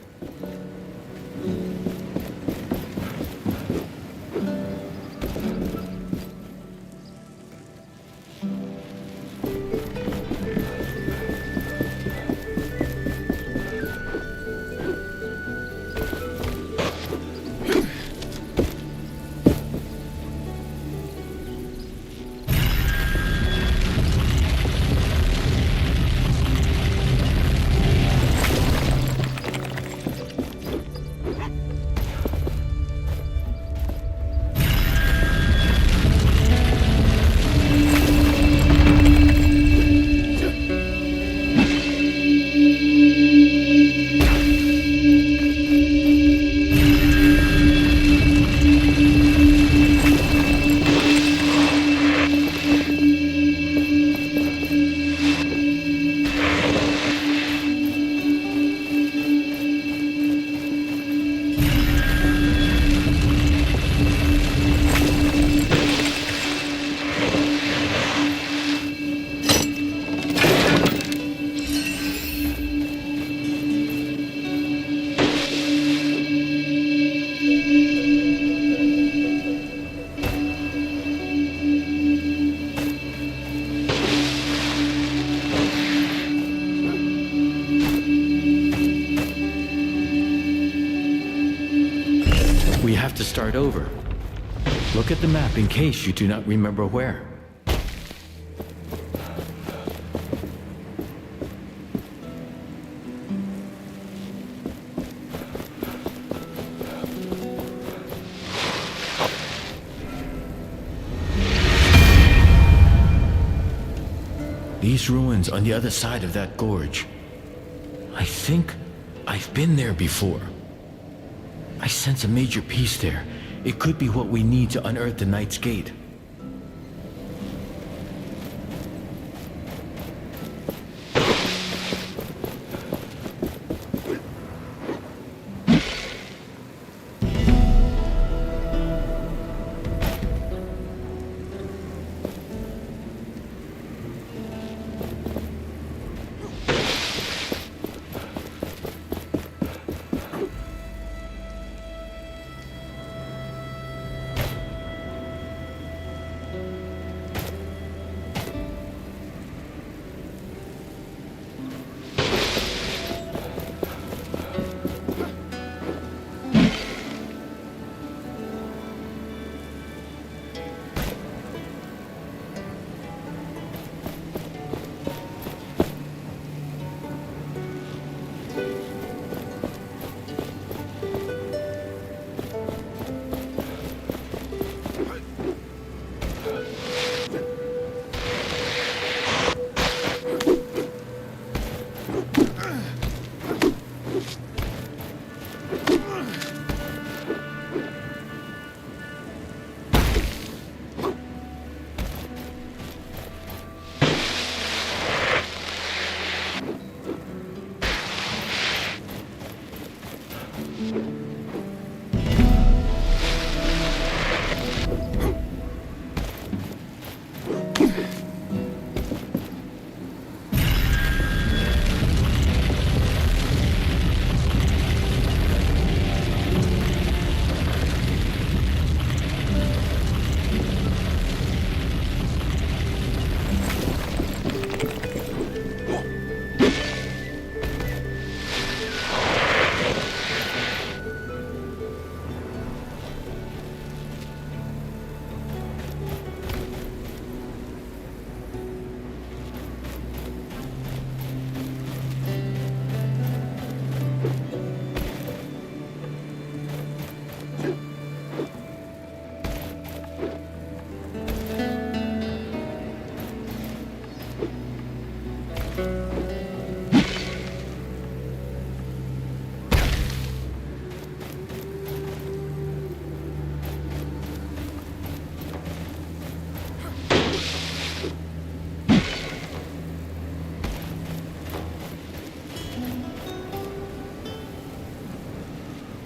to start over. Look at the map in case you do not remember where. These ruins on the other side of that gorge. I think I've been there before. I sense a major piece there. It could be what we need to unearth the Knight's Gate.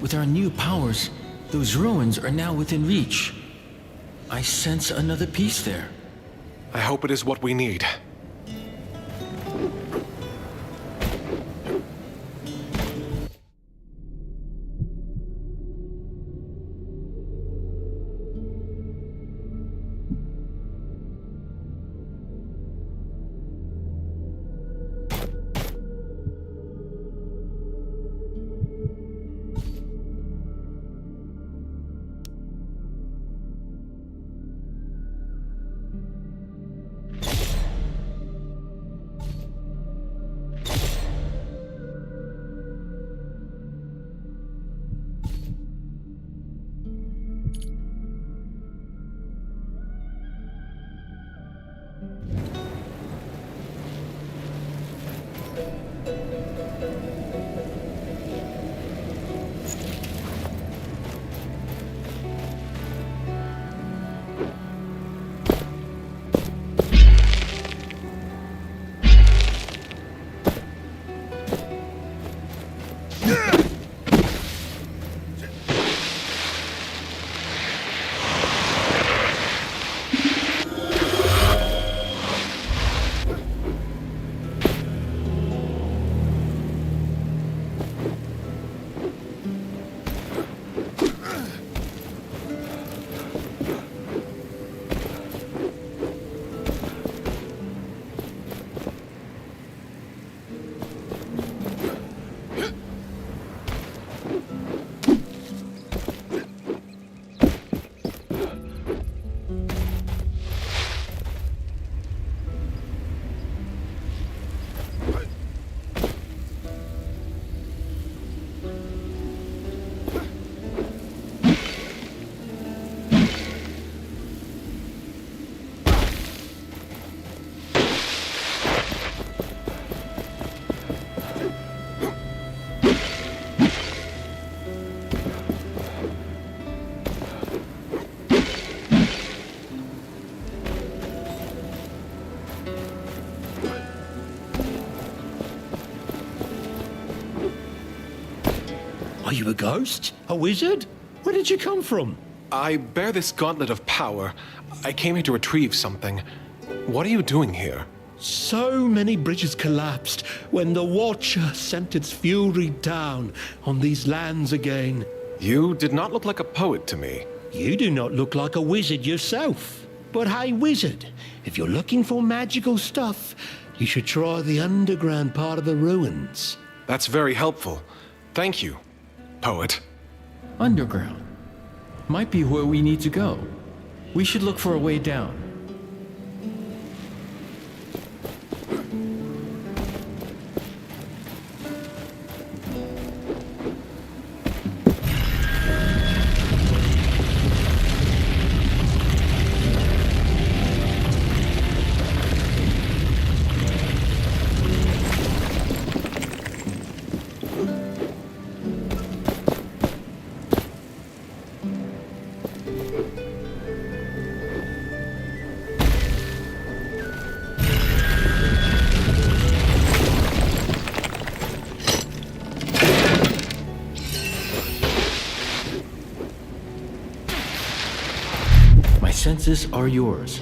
With our new powers, those ruins are now within reach. I sense another piece there. I hope it is what we need. Are you a ghost? A wizard? Where did you come from? I bear this gauntlet of power. I came here to retrieve something. What are you doing here? So many bridges collapsed when the Watcher sent its fury down on these lands again. You did not look like a poet to me. You do not look like a wizard yourself. But hey, wizard, if you're looking for magical stuff, you should try the underground part of the ruins. That's very helpful. Thank you, poet. Underground. Might be where we need to go. We should look for a way down. My senses are yours.